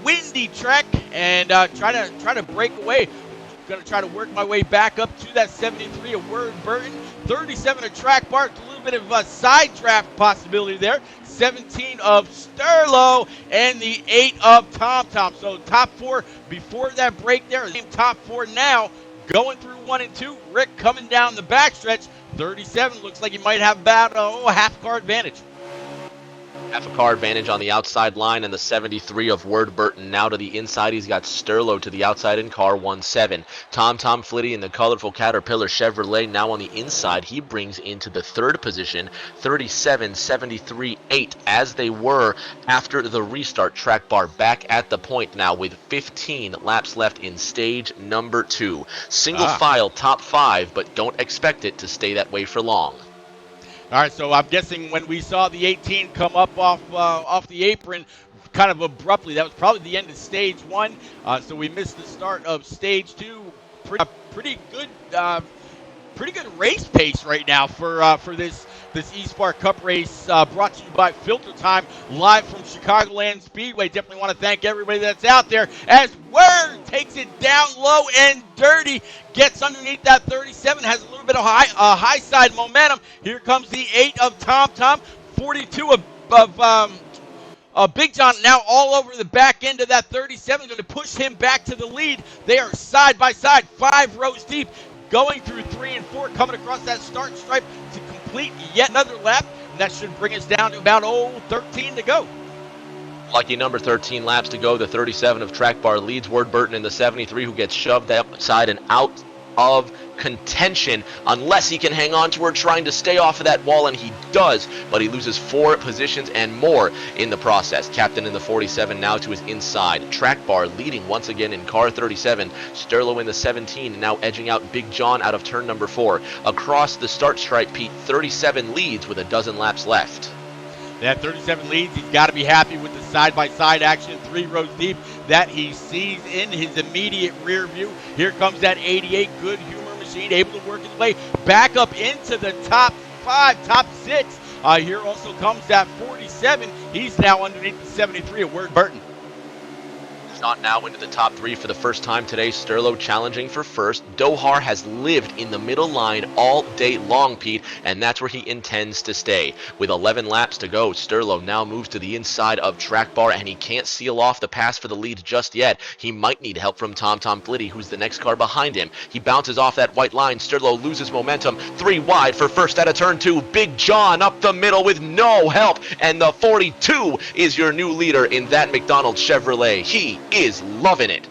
windy track and try to break away. Going to try to work my way back up to that 73 of Ward Burton. 37 of Track Bar, a little bit of a side draft possibility there. 17 of Sterlo and the 8 of Tom. So top 4 before that break there. Top 4 now going through 1 and 2. Rick coming down the backstretch. 37 looks like he might have about a half car advantage. Half a car advantage on the outside line, and the 73 of Ward Burton now to the inside. He's got Sterlo to the outside in car 1-7. Tom Flitty in the colorful Caterpillar Chevrolet now on the inside. He brings into the third position 37, 73, 8 as they were after the restart. Track Bar back at the point now with 15 laps left in stage number 2. Single file top 5, but don't expect it to stay that way for long. All right, so I'm guessing when we saw the 18 come up off the apron kind of abruptly, that was probably the end of stage 1. So we missed the start of stage 2. Pretty good race pace right now for this eSpark Cup race, brought to you by Filter Time, live from Chicagoland Speedway. Definitely want to thank everybody that's out there, as Word takes it down low and dirty, gets underneath that 37, has a little bit of high side momentum. Here comes the 8 of Tom Tom, 42 of Big John now all over the back end of that 37, going to push him back to the lead. They are side by side, 5 rows deep, going through 3 and 4, coming across that start stripe to complete yet another lap. And that should bring us down to about 13 to go. Lucky number 13 laps to go. The 37 of Track Bar leads Ward Burton in the 73, who gets shoved outside and out of contention unless he can hang on to her, trying to stay off of that wall, and he does, but he loses 4 positions and more in the process. Captain in the 47 now to his inside. Track Bar leading once again in car 37. Sterlo in the 17 now edging out Big John out of turn number 4. Across the start stripe, Pete, 37 leads with a dozen laps left. That 37 leads. He's got to be happy with the side-by-side action, 3 rows deep, that he sees in his immediate rear view. Here comes that 88 Good Humor Machine, able to work his way back up into the top 5, top 6. Here also comes that 47. He's now underneath the 73 of Ward Burton. John now into the top 3 for the first time today. Sterlo challenging for first. Dohar has lived in the middle line all day long, Pete, and that's where he intends to stay. With 11 laps to go, Sterlo now moves to the inside of Track Bar, and he can't seal off the pass for the lead just yet. He might need help from Tom Flitty, who's the next car behind him. He bounces off that white line. Sterlo loses momentum. 3 wide for first out of turn 2. Big John up the middle with no help, and the 42 is your new leader in that McDonald Chevrolet. He is loving it.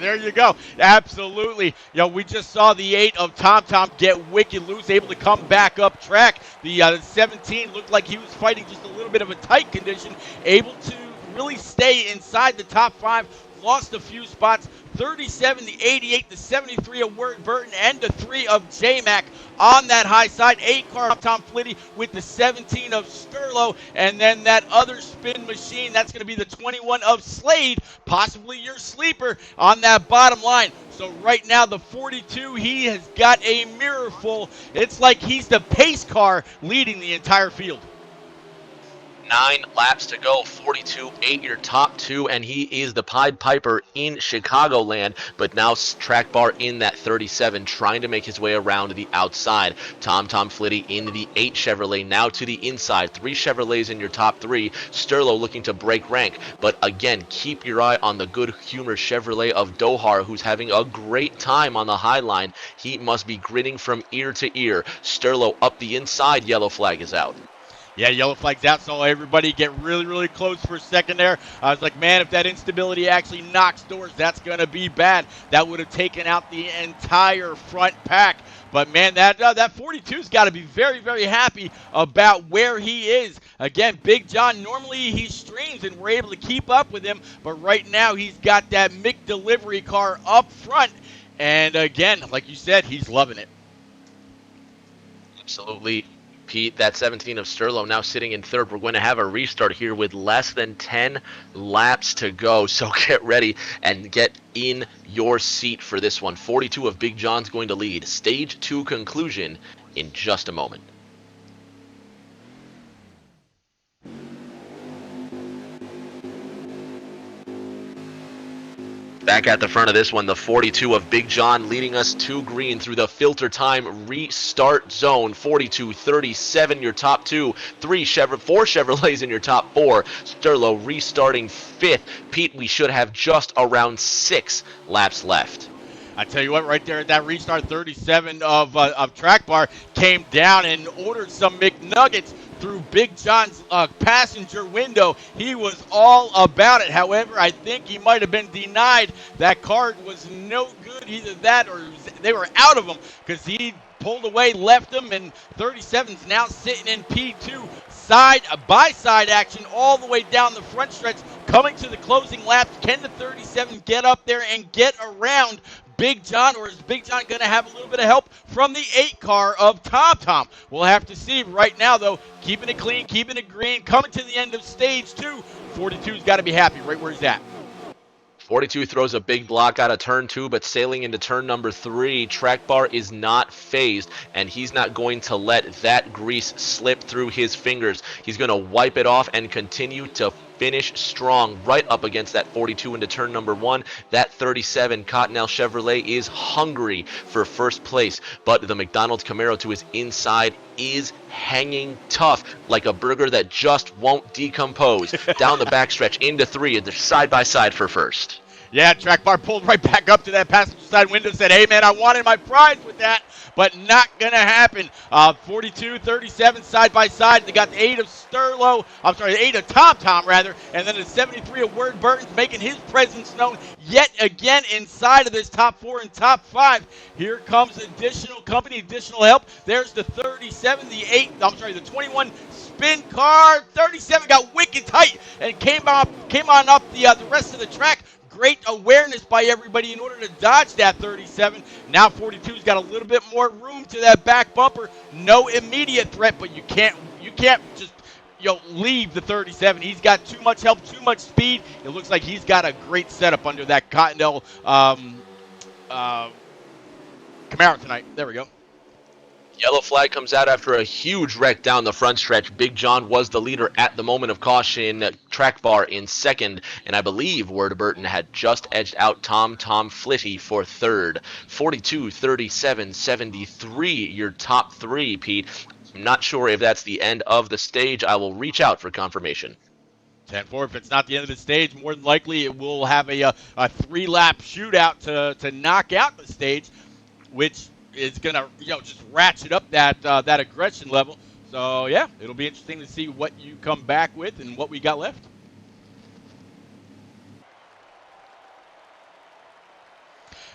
There you go. Absolutely. We just saw the 8 of Tom Tom get wicked loose, able to come back up track. The 17 looked like he was fighting just a little bit of a tight condition, able to really stay inside the top 5, lost a few spots. 37, the 88, the 73 of Ward Burton, and the 3 of J-Mac on that high side. 8 car Tom Flitty with the 17 of Sterlo, and then that other spin machine, that's going to be the 21 of Slade, possibly your sleeper on that bottom line. So right now the 42, he has got a mirror full. It's like he's the pace car leading the entire field. 9 laps to go, 42, 8 your top 2, and he is the Pied Piper in Chicagoland, but now Track Bar in that 37, trying to make his way around to the outside. Tom Flitty in the 8 Chevrolet, now to the inside. 3 Chevrolets in your top 3. Sterlo looking to break rank, but again, keep your eye on the Good Humor Chevrolet of Dohar, who's having a great time on the high line. He must be grinning from ear to ear. Sterlo up the inside, yellow flag is out. Yeah, yellow flag's out, so everybody get really, really close for a second there. I was like, man, if that instability actually knocks doors, that's going to be bad. That would have taken out the entire front pack. But, man, that 42's got to be very, very happy about where he is. Again, Big John, normally he streams, and we're able to keep up with him. But right now he's got that Mick delivery car up front. And, again, like you said, he's loving it. Absolutely. Pete, that 17 of Sterlo now sitting in third. We're going to have a restart here with less than 10 laps to go, so get ready and get in your seat for this one. 42 of Big John's going to lead. Stage 2 conclusion in just a moment. Back at the front of this one, the 42 of Big John leading us to green through the filter time restart zone. 42-37 your top 2, 4 Chevrolets in your top 4. Sterlo restarting 5th. Pete, we should have just around 6 laps left. I tell you what, right there at that restart, 37 of Track Bar came down and ordered some McNuggets through Big John's passenger window. He was all about it. However, I think he might have been denied. That card was no good. Either that or they were out of them, because he pulled away, left them, and 37's now sitting in P2. Side-by-side action all the way down the front stretch. Coming to the closing laps, can the 37 get up there and get around Big John, or is Big John going to have a little bit of help from the 8 car of Tom Tom? We'll have to see. Right now, though, keeping it clean, keeping it green, coming to the end of stage 2. 42's got to be happy right where he's at. 42 throws a big block out of turn 2, but sailing into turn number 3, Track Bar is not phased, and he's not going to let that grease slip through his fingers. He's going to wipe it off and continue to finish strong right up against that 42 into turn number 1. That 37 Cottonelle Chevrolet is hungry for first place, but the McDonald's Camaro to his inside is hanging tough like a burger that just won't decompose. Down the backstretch into 3, and they're side by side for first. Yeah, track bar pulled right back up to that passenger side window, said, hey, man, I wanted my prize with that, but not going to happen. 42, 37, side by side. They got the 8 of Sterlo, I'm sorry, the 8 of Tom, rather, and then the 73 of Word Burton's making his presence known yet again inside of this top 4 and top 5. Here comes additional company, additional help. There's the 37, the 21 spin car. 37 got wicked tight and came on up the rest of the track. Great awareness by everybody in order to dodge that 37. Now 42's got a little bit more room to that back bumper. No immediate threat, but you can't just leave the 37. He's got too much help, too much speed. It looks like he's got a great setup under that Cottonelle Camaro tonight. There we go. Yellow flag comes out after a huge wreck down the front stretch. Big John was the leader at the moment of caution. Track bar in second, and I believe Word Burton had just edged out Tom Flitty for third. 42, 37, 73, your top 3, Pete. I'm not sure if that's the end of the stage. I will reach out for confirmation. 10-4. If it's not the end of the stage, more than likely it will have a 3-lap shootout to knock out the stage, which is going to just ratchet up that aggression level. So, yeah, it'll be interesting to see what you come back with and what we got left.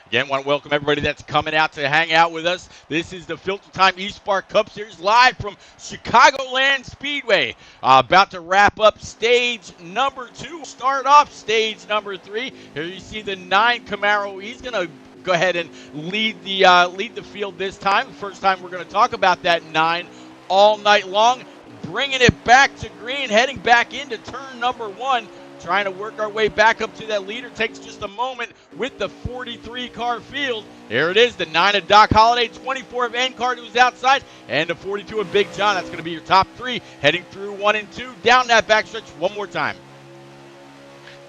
Again, want to welcome everybody that's coming out to hang out with us. This is the Filter Time eSpark Cup Series live from Chicagoland Speedway. About to wrap up stage number 2. Start off stage number 3. Here you see the 9 Camaro. He's going to go ahead and lead the field this time. First time we're going to talk about that 9 all night long. Bringing it back to green, heading back into turn number 1. Trying to work our way back up to that leader. Takes just a moment with the 43 car field. There it is, the 9 of Doc Holliday, 24 of NCAR who's outside, and the 42 of Big John. That's going to be your top 3 heading through 1 and 2. Down that backstretch one more time.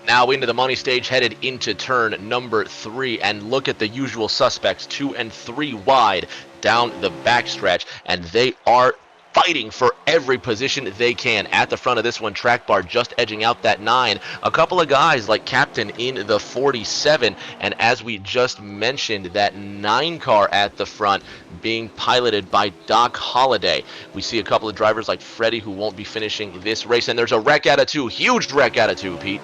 Now into the money stage, headed into turn number 3, and look at the usual suspects, 2 and 3 wide down the backstretch, and they are fighting for every position they can. At the front of this one, Track Bar just edging out that 9. A couple of guys like Captain in the 47, and as we just mentioned, that 9 car at the front being piloted by Doc Holliday. We see a couple of drivers like Freddie who won't be finishing this race, and there's a wreck out of 2, huge wreck out of 2, Pete.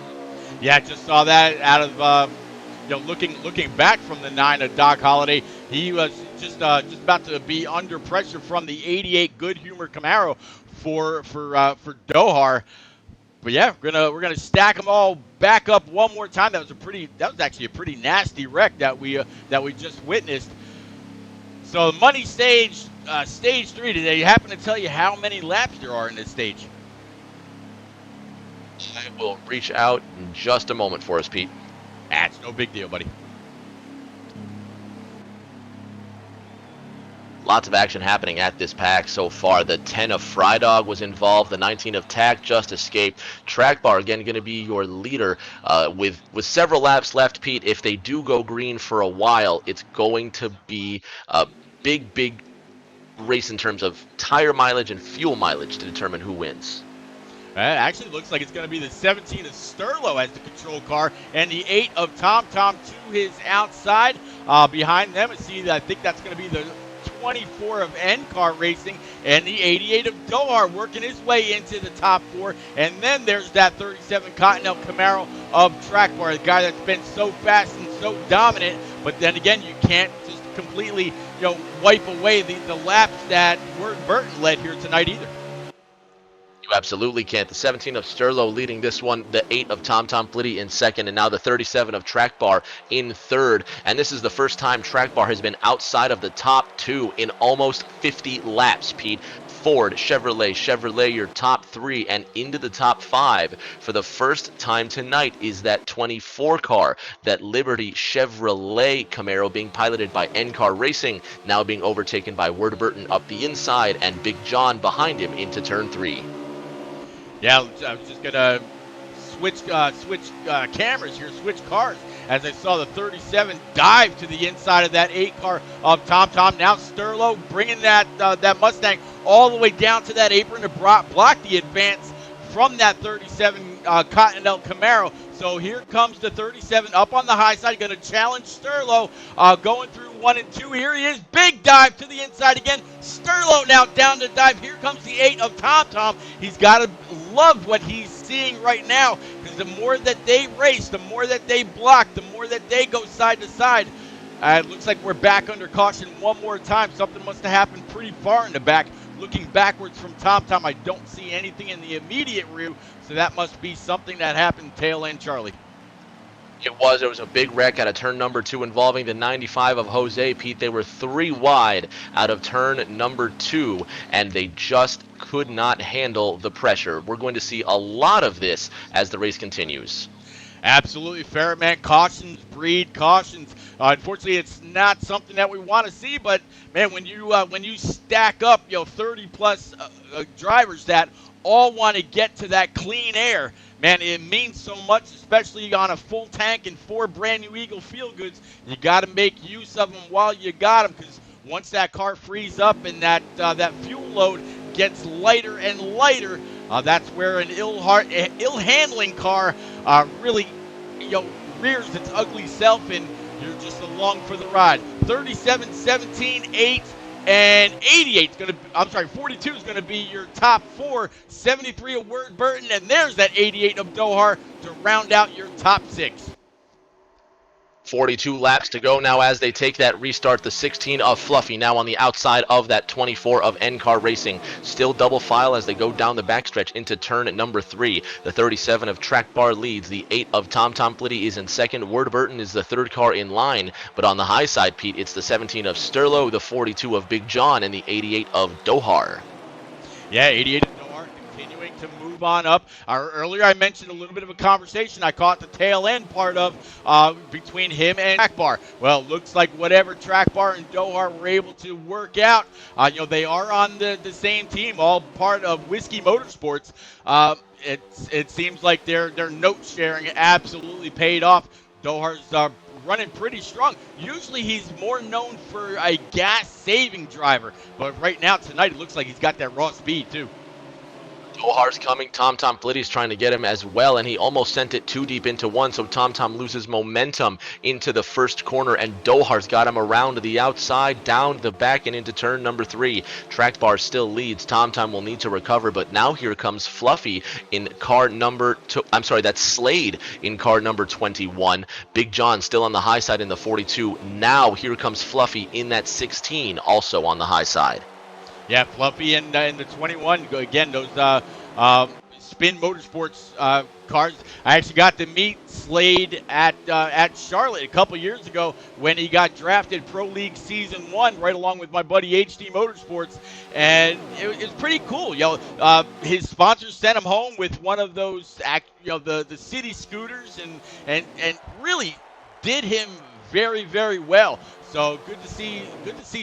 Yeah, just saw that out of looking back from the 9 of Doc Holliday. He was just about to be under pressure from the 88 Good Humor Camaro for Dohar. But yeah, we're gonna stack them all back up one more time. That was actually a pretty nasty wreck that we just witnessed. So money stage, stage 3. Did they happen to tell you how many laps there are in this stage? I will reach out in just a moment for us, Pete. That's no big deal, buddy. Lots of action happening at this pack so far. The 10 of Frydog was involved. The 19 of Tack just escaped. Track Bar, again, going to be your leader with several laps left, Pete. If they do go green for a while, it's going to be a big race in terms of tire mileage and fuel mileage to determine who wins. It actually looks like it's going to be the 17 of Sterlo as the control car, and the 8 of Tom to his outside. Behind them, I think that's going to be the 24 of NCAR Racing, and the 88 of Dohar working his way into the top 4. And then there's that 37 Cottonelle Camaro of Track Bar, the guy that's been so fast and so dominant. But then again, you can't just completely wipe away the laps that Word Burton led here tonight either. You absolutely can't. The 17 of Sterlo leading this one, the 8 of Tom Flitty in second, and now the 37 of Track Bar in third. And this is the first time Track Bar has been outside of the top 2 in almost 50 laps, Pete. Ford, Chevrolet, your top 3, and into the top 5 for the first time tonight is that 24 car, that Liberty Chevrolet Camaro being piloted by NCAR Racing, now being overtaken by Word Burton up the inside and Big John behind him into turn 3. Yeah, I was just going to switch cameras here, switch cars, as I saw the 37 dive to the inside of that 8 car of Tom Tom. Now Sterlo bringing that Mustang all the way down to that apron to block the advance from that 37 Continental Camaro. So here comes the 37 up on the high side, going to challenge Sterlo, going through 1 and 2. Here he is, big dive to the inside again. Sterlo now down to dive. Here comes the 8 of Tom Tom. He's got to love what he's seeing right now, because the more that they race, the more that they block, the more that they go side to side. It looks like we're back under caution one more time. Something must have happened pretty far in the back. Looking backwards from Tom Tom, I don't see anything in the immediate rear, so that must be something that happened tail end, Charlie. It was a big wreck out of turn number 2 involving the 95 of Jose. Pete, they were 3 wide out of turn number 2, and they just could not handle the pressure. We're going to see a lot of this as the race continues. Absolutely fair, man. Cautions breed cautions. Unfortunately, it's not something that we want to see. But man, when you stack up 30 plus drivers that all want to get to that clean air, man, it means so much, especially on a full tank and 4 brand new Eagle Feel Goods. You got to make use of them while you got them, because once that car frees up and that fuel load gets lighter and lighter, that's where an ill-handling car really, rears its ugly self, and you're just along for the ride. 37, 17, 8, and 88 is going to. I'm sorry, 42 is going to be your top 4. 73 of Word Burton, and there's that 88 of Dohar to round out your top 6. 42 laps to go now as they take that restart. The 16 of Fluffy now on the outside of that 24 of NCAR Racing. Still double file as they go down the backstretch into turn number 3. The 37 of Track Bar leads. The 8 of Tom Tom Flitty is in second. Word Burton is the third car in line. But on the high side, Pete, it's the 17 of Sterlo, the 42 of Big John, and the 88 of Dohar. Yeah, 88 of Dohar continuing to move on up. Earlier I mentioned a little bit of a conversation I caught the tail end part of between him and Track Bar. Well, looks like whatever Track Bar and Dohar were able to work out, they are on the same team, all part of Whiskey Motorsports. It seems like their note sharing absolutely paid off. Dohar's running pretty strong. Usually he's more known for a gas-saving driver, but right now, tonight, it looks like he's got that raw speed, too. Dohar's coming. Tom Flitty's trying to get him as well, and he almost sent it too deep into one, so Tom loses momentum into the first corner, and Dohar's got him around to the outside, down the back, and into turn number 3. Track Bar still leads. Tom will need to recover, but now here comes Fluffy in car number 2. I'm sorry, that's Slade in car number 21. Big John still on the high side in the 42. Now here comes Fluffy in that 16, also on the high side. Yeah, Fluffy in the 21. Again, those Spin Motorsports cars. I actually got to meet Slade at Charlotte a couple years ago when he got drafted Pro League Season 1, right along with my buddy HD Motorsports, and it was pretty cool. His sponsors sent him home with one of those, the city scooters, and really did him very, very well. So good to see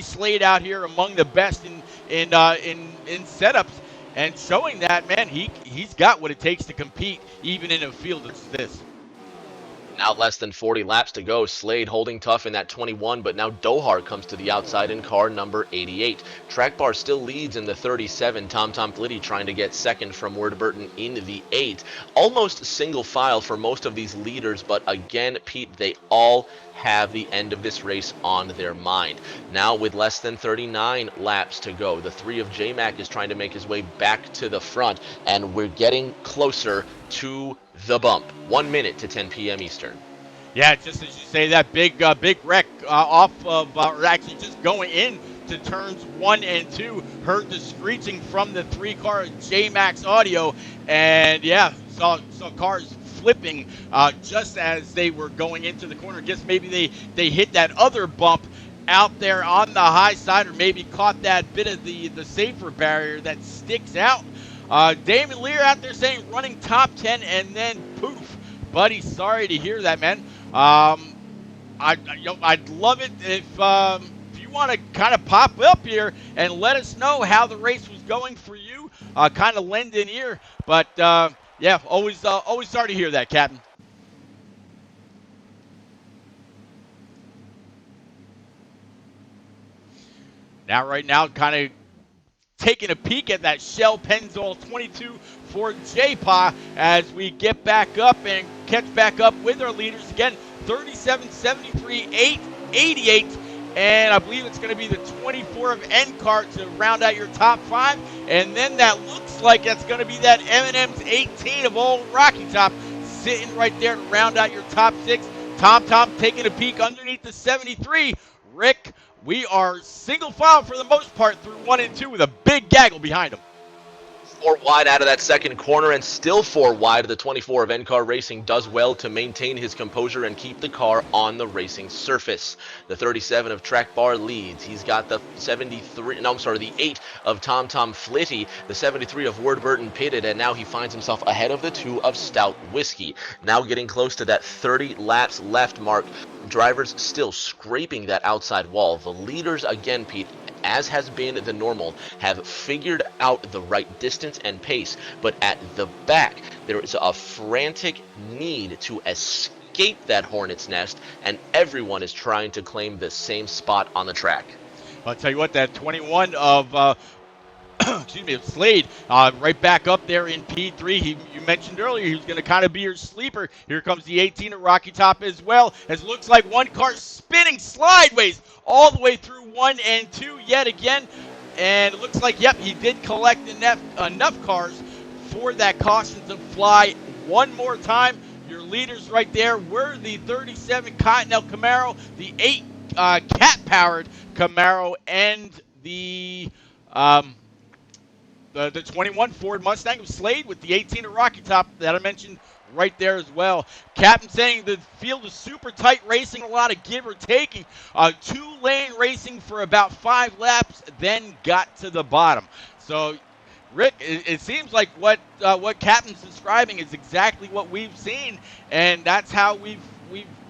Slade out here among the best in setups, and showing that, man, he's got what it takes to compete even in a field as this. Now less than 40 laps to go. Slade holding tough in that 21, but now Dohar comes to the outside in car number 88. Track Bar still leads in the 37. Tom Flitty trying to get second from Word Burton in the 8. Almost single file for most of these leaders, but again, Pete, they all have the end of this race on their mind. Now with less than 39 laps to go, the 3 of J-Mac is trying to make his way back to the front, and we're getting closer to the bump. 1 minute to 10 p.m. Eastern. Yeah, just as you say, that big wreck off of, or actually just going in to turns 1 and 2, heard the screeching from the 3-car J-Max audio, and yeah, saw cars flipping just as they were going into the corner. Guess maybe they hit that other bump out there on the high side, or maybe caught that bit of the safer barrier that sticks out. Damon Lear out there saying running top 10, and then poof. Buddy, sorry to hear that, man. I'd love it if you want to kind of pop up here and let us know how the race was going for you. Kind of lend an ear. But Yeah, always sorry to hear that, Captain. Right now, kind of taking a peek at that Shell Pennzoil 22 for J-Pa as we get back up and catch back up with our leaders again. 37, 73, 8, 88. And I believe it's going to be the 24 of NCAR to round out your top five. And then that looks like it's going to be that M&M's 18 of Old Rocky Top sitting right there to round out your top six. Tom Tom taking a peek underneath the 73. Rick, we are single file for the most part through 1 and 2 with a big gaggle behind them. 4 wide out of that second corner, and still 4 wide. The 24 of NCAR Racing does well to maintain his composure and keep the car on the racing surface. The 37 of Track Bar leads. He's got the the 8 of Tom Tom Flitty, the 73 of Ward Burton pitted, and now he finds himself ahead of the 2 of Stout Whiskey. Now getting close to that 30 laps left mark. Drivers still scraping that outside wall. The leaders, again, Pete, as has been the normal, have figured out the right distance and pace, but at the back, there is a frantic need to escape that hornet's nest, and everyone is trying to claim the same spot on the track. I'll tell you what, that 21 of excuse me, of Slade, right back up there in P3. You mentioned earlier he was going to kind of be your sleeper. Here comes the 18 of Rocky Top as well, as looks like one car spinning sideways all the way through 1 and 2 yet again. And it looks like, yep, he did collect enough cars for that caution to fly one more time. Your leaders right there were the 37 Cottonelle Camaro, the 8 cat-powered Camaro, and the 21 Ford Mustang of Slade with the 18 of Rocky Top that I mentioned right there as well. Captain saying the field is super tight racing, a lot of give or taking. 2-lane racing for about 5 laps, then got to the bottom. So, Rick, it seems like what Captain's describing is exactly what we've seen, and that's how we've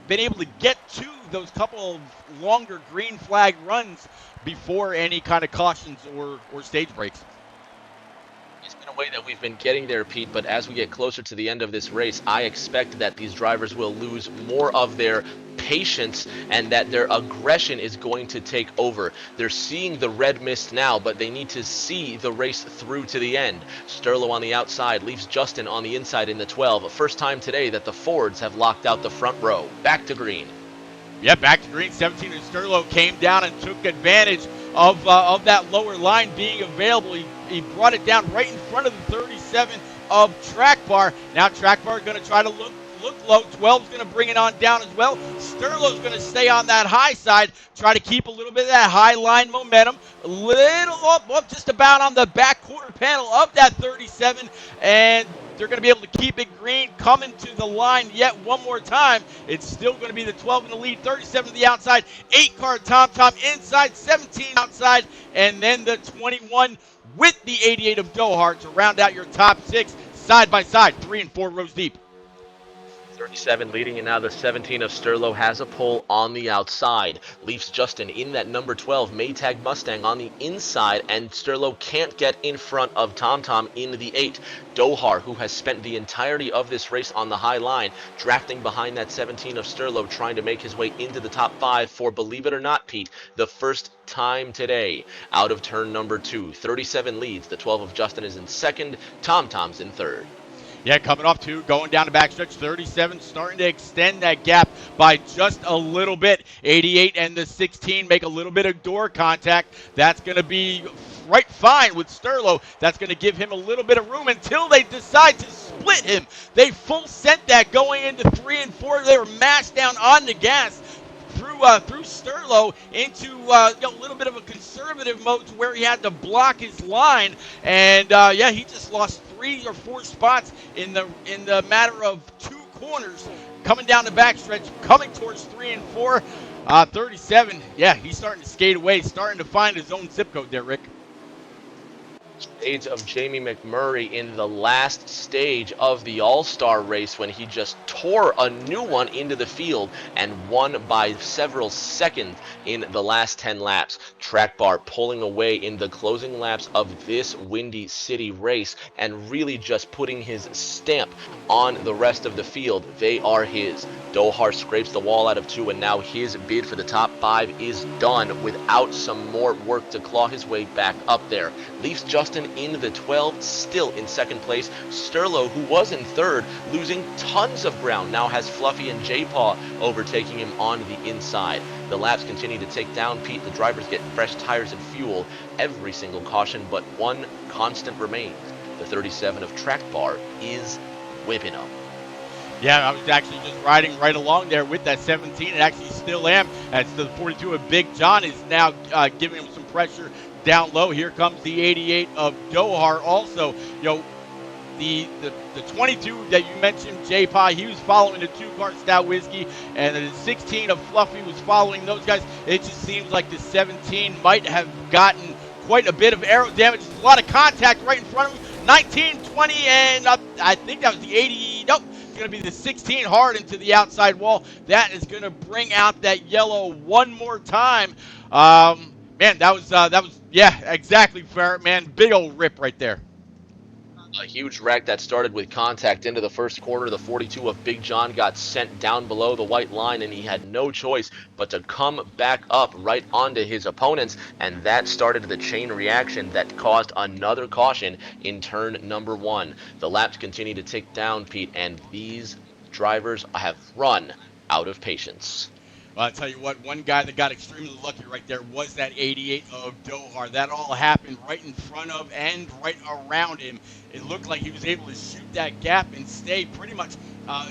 been able to get to those couple of longer green flag runs before any kind of cautions or stage breaks. It's been a way that we've been getting there, Pete, but as we get closer to the end of this race, I expect that these drivers will lose more of their patience and that their aggression is going to take over. They're seeing the red mist now, but they need to see the race through to the end. Sterlo on the outside leaves Justin on the inside in the 12. First time today that the Fords have locked out the front row. Back to green. Yeah, back to green. 17 and Sterlo came down and took advantage of that lower line being available. He brought it down right in front of the 37 of Track Bar. Now Track Bar is going to try to look low. 12 is going to bring it on down as well. Sterlo's going to stay on that high side, try to keep a little bit of that high line momentum. A little up just about on the back quarter panel of that 37, and they're going to be able to keep it green, coming to the line yet one more time. It's still going to be the 12 in the lead, 37 to the outside, 8 car Tom inside, 17 outside, and then the 21 with the 88 of Dohart to round out your top 6, side by side, 3 and 4 rows deep. 37 leading, and now the 17 of Sterlo has a pole on the outside. Leaves Justin in that number 12 Maytag Mustang on the inside, and Sterlo can't get in front of TomTom in the 8. Dohar, who has spent the entirety of this race on the high line, drafting behind that 17 of Sterlo, trying to make his way into the top 5 for, believe it or not, Pete, the first time today out of turn number 2. 37 leads. The 12 of Justin is in second. TomTom's in third. Yeah, coming off 2, going down the backstretch, 37, starting to extend that gap by just a little bit. 88 and the 16 make a little bit of door contact. That's going to be right fine with Sterlo. That's going to give him a little bit of room until they decide to split him. They full sent that going into 3 and 4. They were mashed down on the gas through Sterlo into a little bit of a conservative mode to where he had to block his line, and he just lost 3 or 4 spots in the matter of 2 corners coming down the backstretch, coming towards 3 and 4. 37, yeah, he's starting to skate away, starting to find his own zip code there, Rick. Shades of Jamie McMurray in the last stage of the All-Star race when he just tore a new one into the field and won by several seconds in the last 10 laps. Track bar pulling away in the closing laps of this Windy City race and really just putting his stamp on the rest of the field. They are his. Dohar scrapes the wall out of two, and now his bid for the top five is done without some more work to claw his way back up there. Leaves Justin in the 12, still in second place. Sterlo, who was in third, losing tons of ground, now has Fluffy and J-Paw overtaking him on the inside. The laps continue to take down Pete. The drivers get fresh tires and fuel. Every single caution but one constant remains. The 37 of Track Bar is whipping up. Yeah, I was actually just riding right along there with that 17, and actually still am. As the 42 of Big John is now giving him some pressure down low. Here comes the 88 of Dohar. Also, the 22 that you mentioned, J-Pie, he was following the two-car Stout Whiskey, and the 16 of Fluffy was following those guys. It just seems like the 17 might have gotten quite a bit of aero damage. There's a lot of contact right in front of him. 19, 20, and I think that was the 80. Nope. It's going to be the 16 hard into the outside wall. That is going to bring out that yellow one more time. Man, that was, yeah, exactly fair, man. Big old rip right there. A huge wreck that started with contact into the first corner. The 42 of Big John got sent down below the white line, and he had no choice but to come back up right onto his opponents, and that started the chain reaction that caused another caution in turn number one. The laps continue to tick down, Pete, and these drivers have run out of patience. Well, I'll tell you what, one guy that got extremely lucky right there was that 88 of Dohar. That all happened right in front of and right around him. It looked like he was able to shoot that gap and stay pretty much,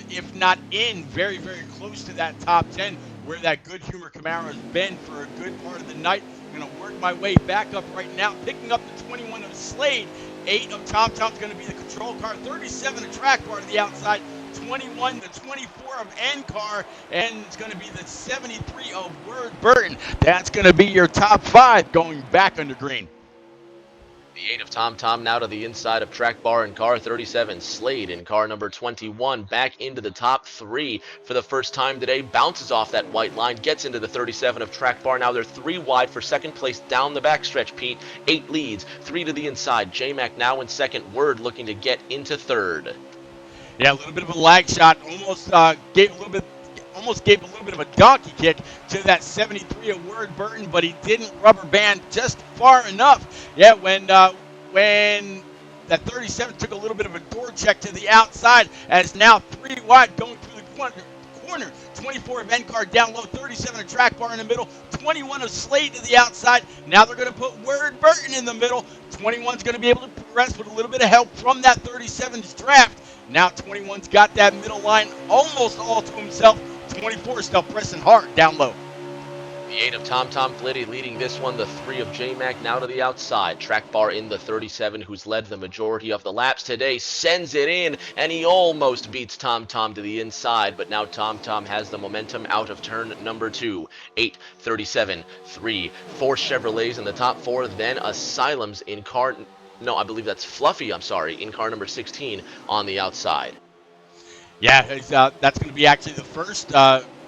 if not in, very, very close to that top 10, where that Good Humor Camaro has been for a good part of the night. I'm going to work my way back up right now, picking up the 21 of Slade. 8 of Tom Tom's going to be the control car. 37 of Track Bar to the outside. 21, the 24 of NCAR, and it's going to be the 73 of Word Burton. That's going to be your top five going back under green. The 8 of Tom Tom now to the inside of Track Bar in car 37. Slade in car number 21 back into the top three for the first time today. Bounces off that white line, gets into the 37 of Track Bar. Now they're three wide for second place down the backstretch, Pete. 8 leads, 3 to the inside. J-Mac now in second. Word looking to get into third. Yeah, a little bit of a lag shot. Gave a little bit of a donkey kick to that 73 of Word Burton, but he didn't rubber band just far enough. Yeah, when that 37 took a little bit of a door check to the outside, as now 3 wide going through the corner. 24 of NCAR down low, 37 of Track Bar in the middle, 21 of Slade to the outside. Now they're going to put Word Burton in the middle. 21's going to be able to progress with a little bit of help from that 37's draft. Now 21's got that middle line almost all to himself. 24 still pressing hard down low. The 8 of Tom Tom Flitty leading this one. The 3 of J-Mac now to the outside. Track Bar in the 37, who's led the majority of the laps today, sends it in, and he almost beats Tom Tom to the inside, but now Tom Tom has the momentum out of turn number 2. 8, 37, 3, 4 Chevrolets in the top 4, then Asylums in car... No, I believe that's Fluffy, I'm sorry, in car number 16 on the outside. Yeah, that's going to be actually the first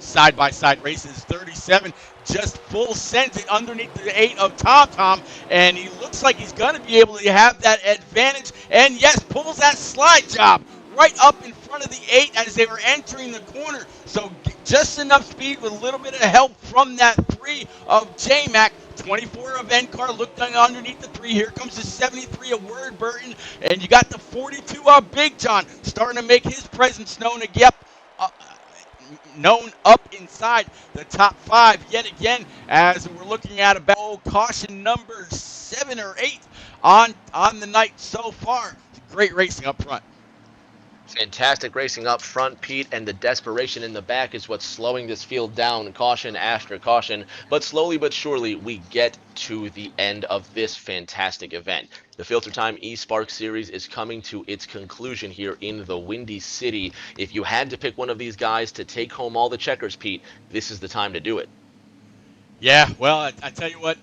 side-by-side races. 37 just full sends it underneath the 8 of Tom Tom, and he looks like he's going to be able to have that advantage, and yes, pulls that slide job right up in front of the 8 as they were entering the corner. So just enough speed with a little bit of help from that 3 of J-Mac. 24 of NCAR looked underneath the 3. Here comes the 73 of Word Burton. And you got the 42 of Big John starting to make his presence known again. Known up inside the top 5 yet again, as we're looking at about caution number 7 or 8 on the night so far. Great racing up front. Fantastic racing up front, Pete, and the desperation in the back is what's slowing this field down, caution after caution. But slowly but surely, we get to the end of this fantastic event. The Filter Time eSpark Series is coming to its conclusion here in the Windy City. If you had to pick one of these guys to take home all the checkers, Pete, this is the time to do it. Yeah, well, I tell you what,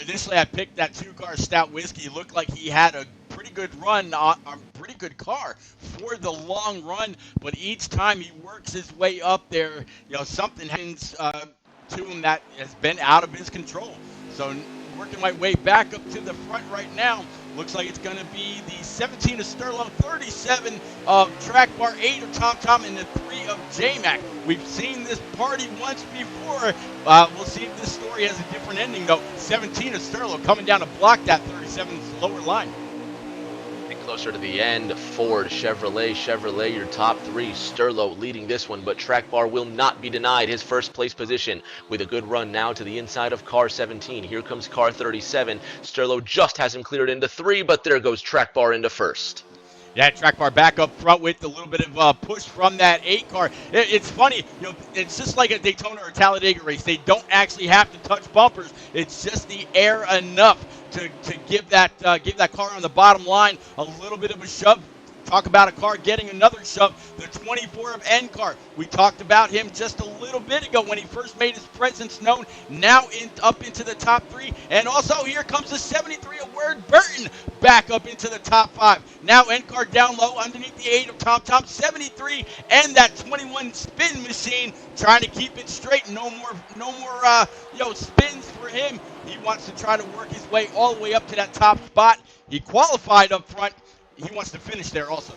initially I picked that two-car stout whiskey. It looked like he had a pretty good run, a pretty good car for the long run, but each time he works his way up there, something happens to him that has been out of his control. So working my way back up to the front right now, looks like it's going to be the 17 of Sterlo, 37 of Track Bar, 8 of Tom Tom, and the 3 of J-Mac. We've seen this party once before. We'll see if this story has a different ending, though. 17 of Sterlo coming down to block that 37's lower line. Closer to the end, Ford, Chevrolet, your top three. Sterlo leading this one, but Track Bar will not be denied his first place position with a good run now to the inside of car 17. Here comes car 37. Sterlo just has him cleared into three, but there goes Track Bar into first. Yeah, Track Bar back up front with a little bit of push from that 8 car. It's funny, it's just like a Daytona or Talladega race. They don't actually have to touch bumpers. It's just the air enough to give that car on the bottom line a little bit of a shove. Talk about a car getting another shove. The 24 of NCAR. We talked about him just a little bit ago when he first made his presence known. Now up into the top 3. And also here comes the 73 of Word Burton back up into the top 5. Now NCAR down low underneath the 8 of Tom Tom. 73 and that 21 spin machine trying to keep it straight. No more spins for him. He wants to try to work his way all the way up to that top spot. He qualified up front. He wants to finish there also.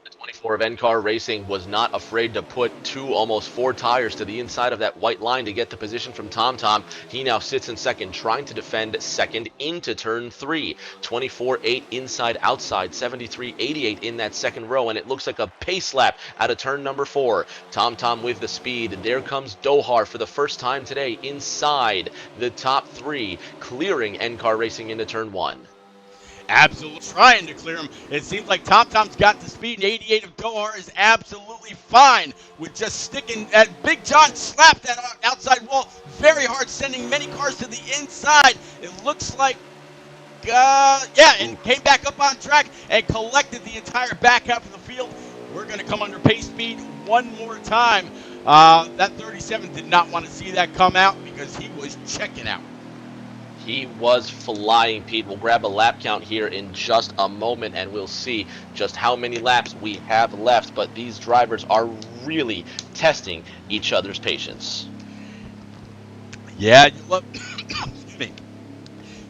The 24 of NCAR Racing was not afraid to put almost four tires to the inside of that white line to get the position from Tom Tom. He now sits in second, trying to defend second into turn 3. 24-8 inside outside, 73-88 in that second row, and it looks like a pace lap out of turn number 4. Tom Tom with the speed. There comes Dohar for the first time today inside the top 3, clearing NCAR Racing into turn 1. Absolutely trying to clear him. It seems like Tom Tom's got the speed, and 88 of Dohar is absolutely fine with just sticking. Big John slapped that outside wall very hard, sending many cars to the inside. It looks like, and came back up on track and collected the entire back half of the field. We're going to come under pace speed one more time. That 37 did not want to see that come out because he was checking out. He was flying, Pete. We'll grab a lap count here in just a moment, and we'll see just how many laps we have left. But these drivers are really testing each other's patience. Yeah, you love, excuse me.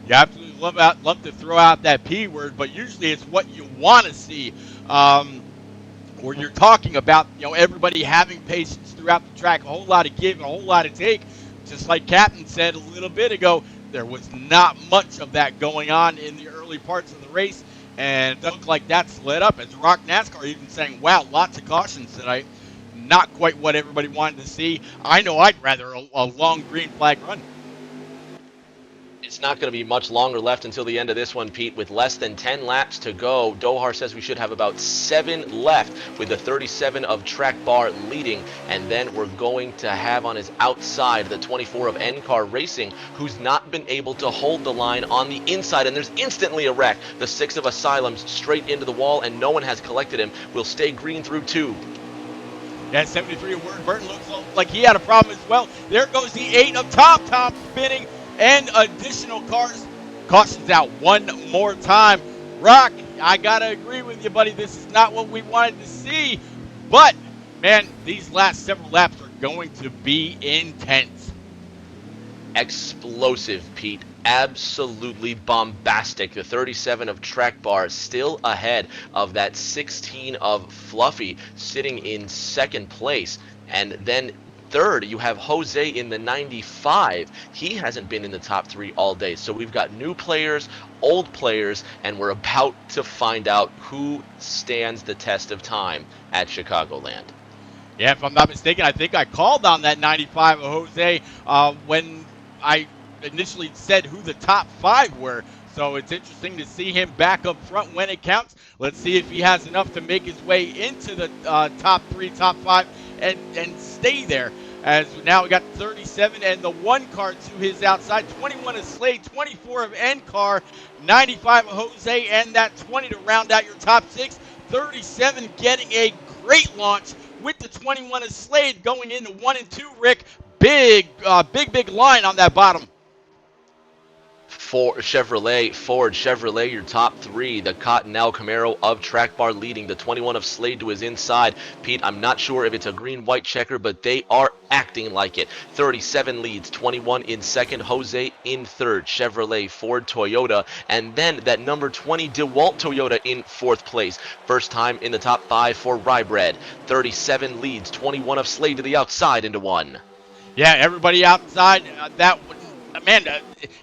You absolutely love to throw out that P word, but usually it's what you want to see. Or you're talking about, everybody having patience throughout the track, a whole lot of give and a whole lot of take. Just like Captain said a little bit ago, there was not much of that going on in the early parts of the race, and it looked like that's lit up. As Rock NASCAR even saying, wow, lots of cautions tonight. Not quite what everybody wanted to see. I know I'd rather a long green flag run. It's not going to be much longer left until the end of this one, Pete. With less than 10 laps to go, Dohar says we should have about 7 left with the 37 of Track Bar leading. And then we're going to have on his outside the 24 of NCAR Racing, who's not been able to hold the line on the inside. And there's instantly a wreck. The 6 of Asylums straight into the wall, and no one has collected him. Will stay green through 2. Yeah, 73 of Word Burton looks like he had a problem as well. There goes the 8 of Tom Tom spinning. And additional cars. Cautions out one more time. Rock, I got to agree with you, buddy. This is not what we wanted to see. But, man, these last several laps are going to be intense. Explosive, Pete. Absolutely bombastic. The 37 of Track Bar still ahead of that 16 of Fluffy, sitting in second place. And then third, you have Jose in the 95. He hasn't been in the top 3 all day. So we've got new players, old players, and we're about to find out who stands the test of time at Chicagoland. Yeah, if I'm not mistaken, I think I called on that 95 of Jose when I initially said who the top 5 were. So it's interesting to see him back up front when it counts. Let's see if he has enough to make his way into the top 3, top 5, and stay there. As now we got 37 and the 1 car to his outside, 21 of Slade, 24 of NCAR, 95 of Jose, and that 20 to round out your top 6. 37 getting a great launch with the 21 of Slade going into 1 and 2, Rick. big line on that bottom. Ford Chevrolet, your top three. The Cottonelle Camaro of Track Bar leading. The 21 of Slade to his inside. Pete, I'm not sure if it's a green-white checker, but they are acting like it. 37 leads, 21 in second, Jose in third, Chevrolet, Ford, Toyota, and then that number 20 DeWalt Toyota in fourth place. First time in the top five for Rybread. 37 leads, 21 of Slade to the outside into one. Yeah, everybody outside. Man,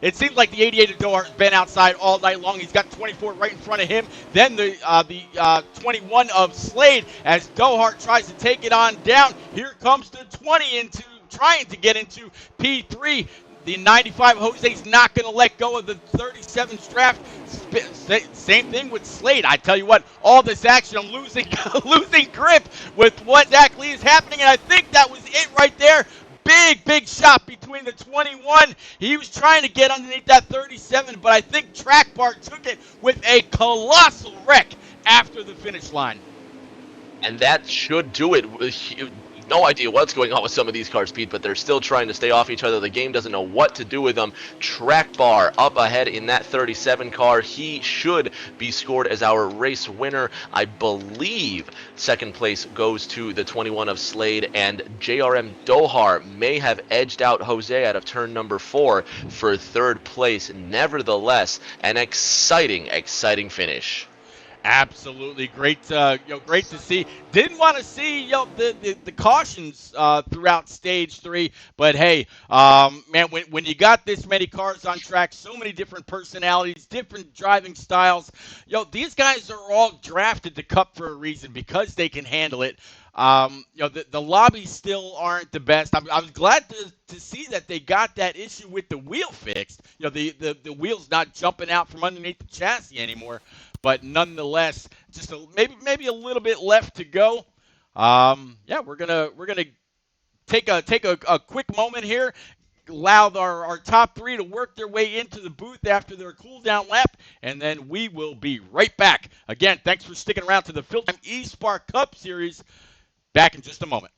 it seems like the 88 of Dohart has been outside all night long. He's got 24 right in front of him. Then the 21 of Slade as Dohart tries to take it on down. Here comes the 20 into trying to get into P3. The 95 Jose's not going to let go of the 37 draft. Same thing with Slade. I tell you what, all this action, I'm losing losing grip with what exactly is happening, and I think that was it right there. Big shot between the 21. He was trying to get underneath that 37, but I think Track Bar took it with a colossal wreck after the finish line. And that should do it. No idea what's going on with some of these cars, Pete, but they're still trying to stay off each other. The game doesn't know what to do with them. Track Bar up ahead in that 37 car. He should be scored as our race winner. I believe second place goes to the 21 of Slade, and JRM Dohar may have edged out Jose out of turn number 4 for third place. Nevertheless, an exciting finish. Absolutely great, great to see. Didn't want to see, the cautions throughout stage 3, but hey, man, when you got this many cars on track, so many different personalities, different driving styles, these guys are all drafted to Cup for a reason because they can handle it. The lobbies still aren't the best. I was glad to see that they got that issue with the wheel fixed. The wheel's not jumping out from underneath the chassis anymore. But nonetheless, just maybe a little bit left to go. Yeah, we're gonna take a quick moment here. Allow our top 3 to work their way into the booth after their cool down lap, and then we will be right back. Again, thanks for sticking around to the Filter eSpark Cup Series. Back in just a moment.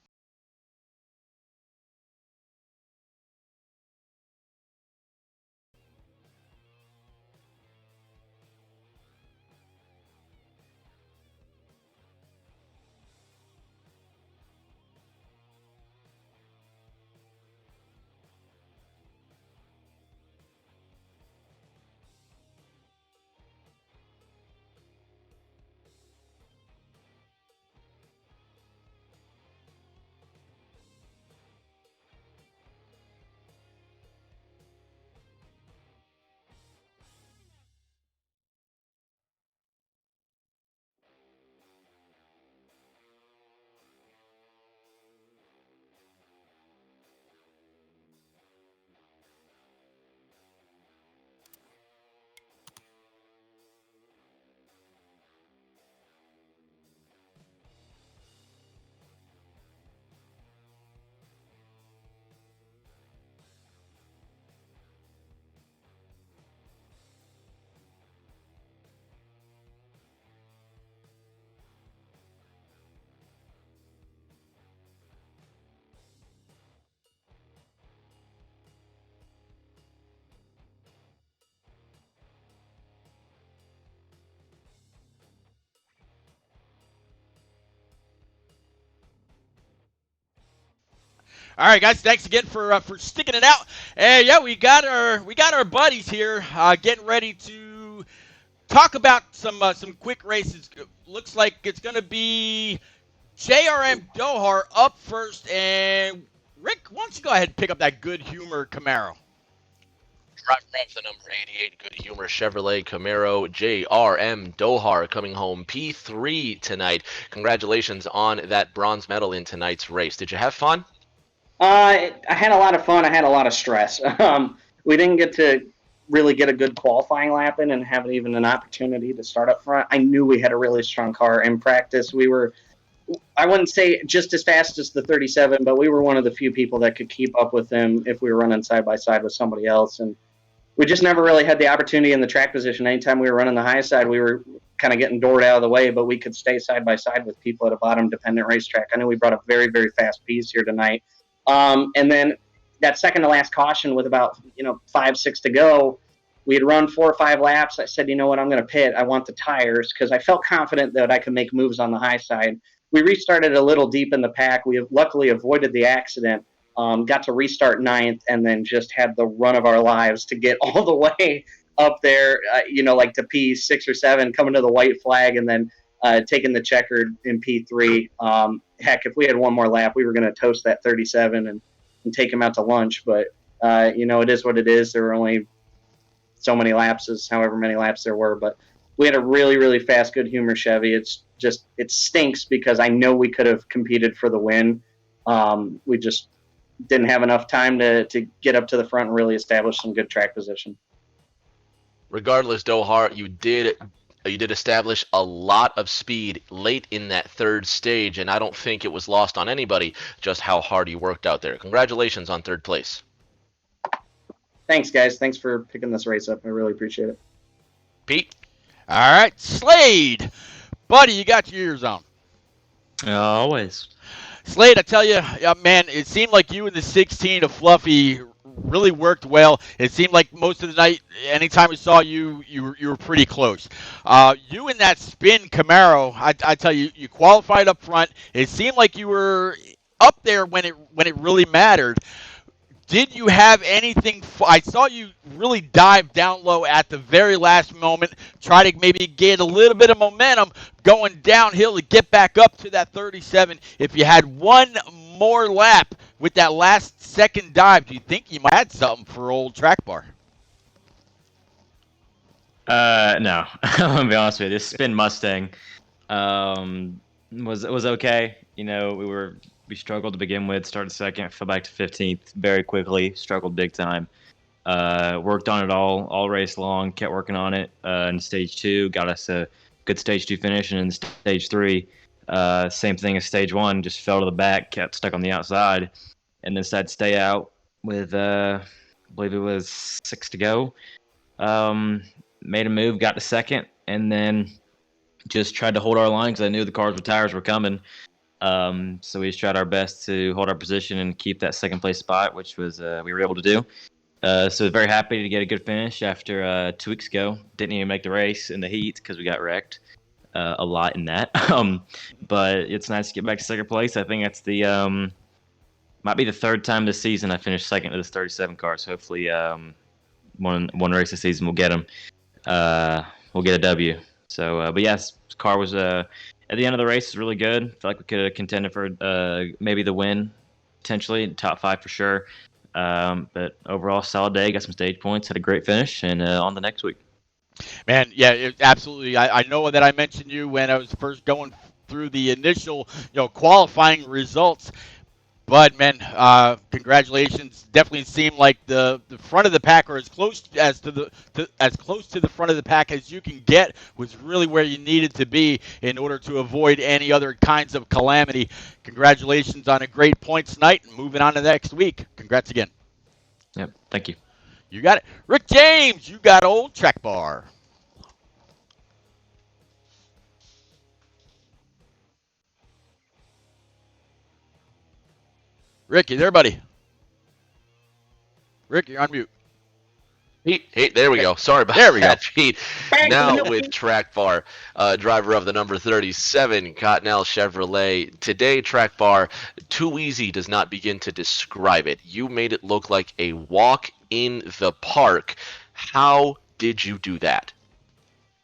All right, guys. Thanks again for sticking it out. And yeah, we got our buddies here getting ready to talk about some quick races. Looks like it's gonna be JRM Dohar up first, and Rick, why don't you go ahead and pick up that good humor Camaro? Driver of the number 88 Good Humor Chevrolet Camaro JRM Dohar coming home P3 tonight. Congratulations on that bronze medal in tonight's race. Did you have fun? I had a lot of fun. I had a lot of stress. We didn't get to really get a good qualifying lap in and have even an opportunity to start up front. I knew we had a really strong car in practice. We were, I wouldn't say just as fast as the 37, but we were one of the few people that could keep up with them if we were running side by side with somebody else. And we just never really had the opportunity in the track position. Anytime we were running the high side, we were kind of getting doored out of the way, but we could stay side by side with people at a bottom dependent racetrack. I know we brought a very, very fast piece here tonight. And then that second to last caution with about 5, 6 to go, we had run 4 or 5 laps. I said, you know what, I'm going to pit. I want the tires because I felt confident that I could make moves on the high side. We restarted a little deep in the pack. We have luckily avoided the accident. Got to restart ninth, and then just had the run of our lives to get all the way up there, like to P6 or 7, coming to the white flag, and then taking the checkered in P3. Heck, if we had one more lap, we were going to toast that 37 and take him out to lunch. But, it is what it is. There were only so many lapses, however many laps there were. But we had a really, really fast, good humor Chevy. It stinks because I know we could have competed for the win. We just didn't have enough time to get up to the front and really establish some good track position. Regardless, Dohar, you did establish a lot of speed late in that third stage, and I don't think it was lost on anybody just how hard you worked out there. Congratulations on third place. Thanks, guys. Thanks for picking this race up. I really appreciate it. Pete? All right, Slade. Buddy, you got your ears on. Always. Slade, I tell you, man, it seemed like you and the 16 of Fluffy really worked well. It seemed like most of the night, anytime we saw you, you were pretty close. You in that spin Camaro, I tell you, you qualified up front. It seemed like you were up there when it really mattered. Did you have anything? I saw you really dive down low at the very last moment, try to maybe get a little bit of momentum going downhill to get back up to that 37. If you had one more lap with that last second dive, do you think you might have something for old Track Bar? No. I'm gonna be honest with you. This spin Mustang was okay. We struggled to begin with, started second, fell back to 15th very quickly, struggled big time. Worked on it all race long, kept working on it in stage 2, got us a good stage 2 finish, and in stage 3, same thing as stage 1, just fell to the back, kept stuck on the outside, and then decided to stay out with, I believe it was 6 to go. Made a move, got to second, and then just tried to hold our line because I knew the cars with tires were coming. So we just tried our best to hold our position and keep that second place spot, which was we were able to do. So very happy to get a good finish after 2 weeks ago. Didn't even make the race in the heat because we got wrecked a lot in that. But it's nice to get back to second place. I think that's the might be the third time this season I finished second to this 37 car. So hopefully one race this season we'll get them. We'll get a W. So, but yes, car was at the end of the race is really good. Felt like we could have contended for maybe the win, potentially top 5 for sure. But overall, solid day. Got some stage points. Had a great finish, and on the next week. Man, yeah, absolutely. I know that I mentioned you when I was first going through the initial, qualifying results. But man, congratulations! Definitely seemed like the front of the pack, or as close to the front of the pack as you can get, was really where you needed to be in order to avoid any other kinds of calamity. Congratulations on a great points night, and moving on to next week. Congrats again. Yep, thank you. You got it, Rick James. You got old Track Bar. Rick, you there, buddy? Rick, you're on mute. Pete, hey, there we go. Sorry about that, Pete. Now with Track Bar, driver of the number 37, Cottonelle Chevrolet. Today, Track Bar, too easy does not begin to describe it. You made it look like a walk in the park. How did you do that?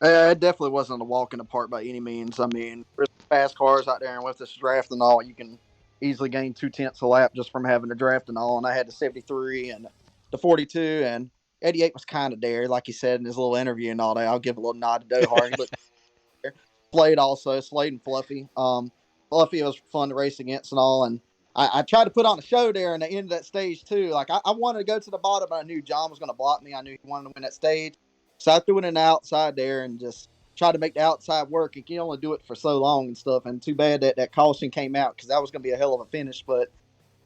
It definitely wasn't a walk in the park by any means. I mean, there's fast cars out there, and with this draft and all, you can easily gain 2/10 a lap just from having the draft and all. And I had the 73 and the 42, and 88 was kind of there, like he said in his little interview and all that. I'll give a little nod to Dohar. He looked there. Slade also, Slade and Fluffy. Fluffy was fun to race against and all. And I tried to put on a show there in the end of that stage too. Like I wanted to go to the bottom, but I knew John was going to block me. I knew he wanted to win that stage, so I threw it in the outside there and just tried to make the outside work. You can only do it for so long and stuff. And too bad that caution came out because that was going to be a hell of a finish. But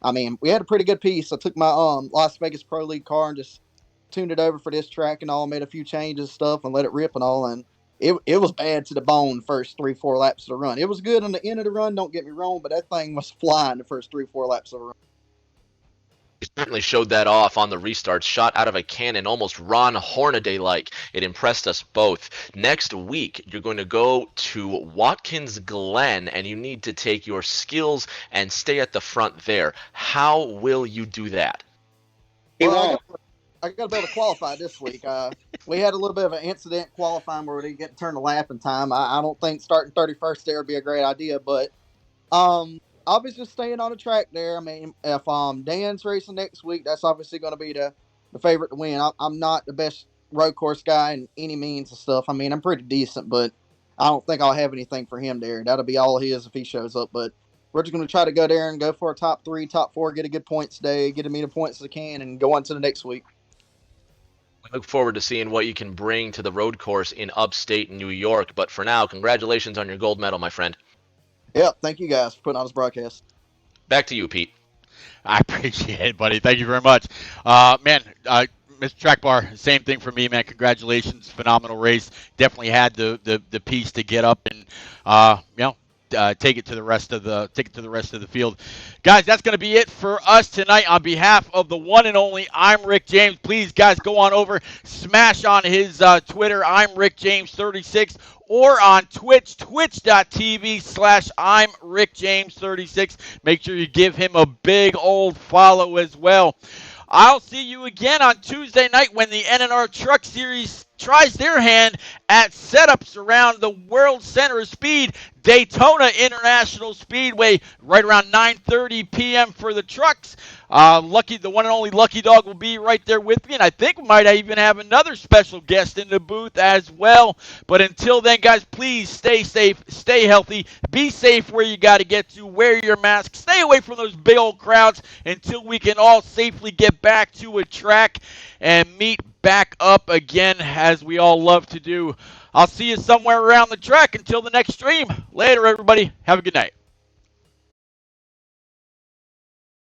I mean, we had a pretty good piece. I took my Las Vegas Pro League car and just tuned it over for this track and all, made a few changes and stuff and let it rip and all. And it was bad to the bone the first 3-4 laps of the run. It was good on the end of the run, don't get me wrong, but that thing was flying the first 3-4 laps of the run. certainly showed that off on the restart. Shot out of a cannon, almost Ron Hornaday-like. It impressed us both. Next week, you're going to go to Watkins Glen, and you need to take your skills and stay at the front there. How will you do that? He Well, won't. I got to be able to qualify this week. We had a little bit of an incident qualifying where we didn't get to turn the lap in time. I don't think starting 31st there would be a great idea, but I'll be just staying on the track there. I mean, if Dan's racing next week, that's obviously going to be the favorite to win. I'm not the best road course guy in any means and stuff. I mean, I'm pretty decent, but I don't think I'll have anything for him there. That'll be all his if he shows up. But we're just going to try to go there and go for a top 3, top 4, get a good points day, get as many points as I can, and go on to the next week. We look forward to seeing what you can bring to the road course in upstate New York. But for now, congratulations on your gold medal, my friend. Yep, thank you guys for putting on this broadcast. Back to you, Pete. I appreciate it, buddy. Thank you very much. Man, Mr. Track Bar, same thing for me, man. Congratulations. Phenomenal race. Definitely had the piece to get up and, take it to the rest of the field. Guys, that's going to be it for us tonight. On behalf of the one and only I'm Rick James, please guys go on over, smash on his Twitter, I'm Rick James 36, or on Twitch, twitch.tv/I'm Rick James 36. Make sure you give him a big old follow as well. I'll see you again on Tuesday night when the NNR Truck Series tries their hand at setups around the World Center of Speed, Daytona International Speedway, right around 9:30 p.m. for the trucks. The one and only Lucky Dog will be right there with me, and I think we might even have another special guest in the booth as well. But until then, guys, please stay safe, stay healthy, be safe where you got to get to, wear your mask, stay away from those big old crowds until we can all safely get back to a track and meet back up again as we all love to do. I'll see you somewhere around the track until the next stream. Later, everybody. Have a good night.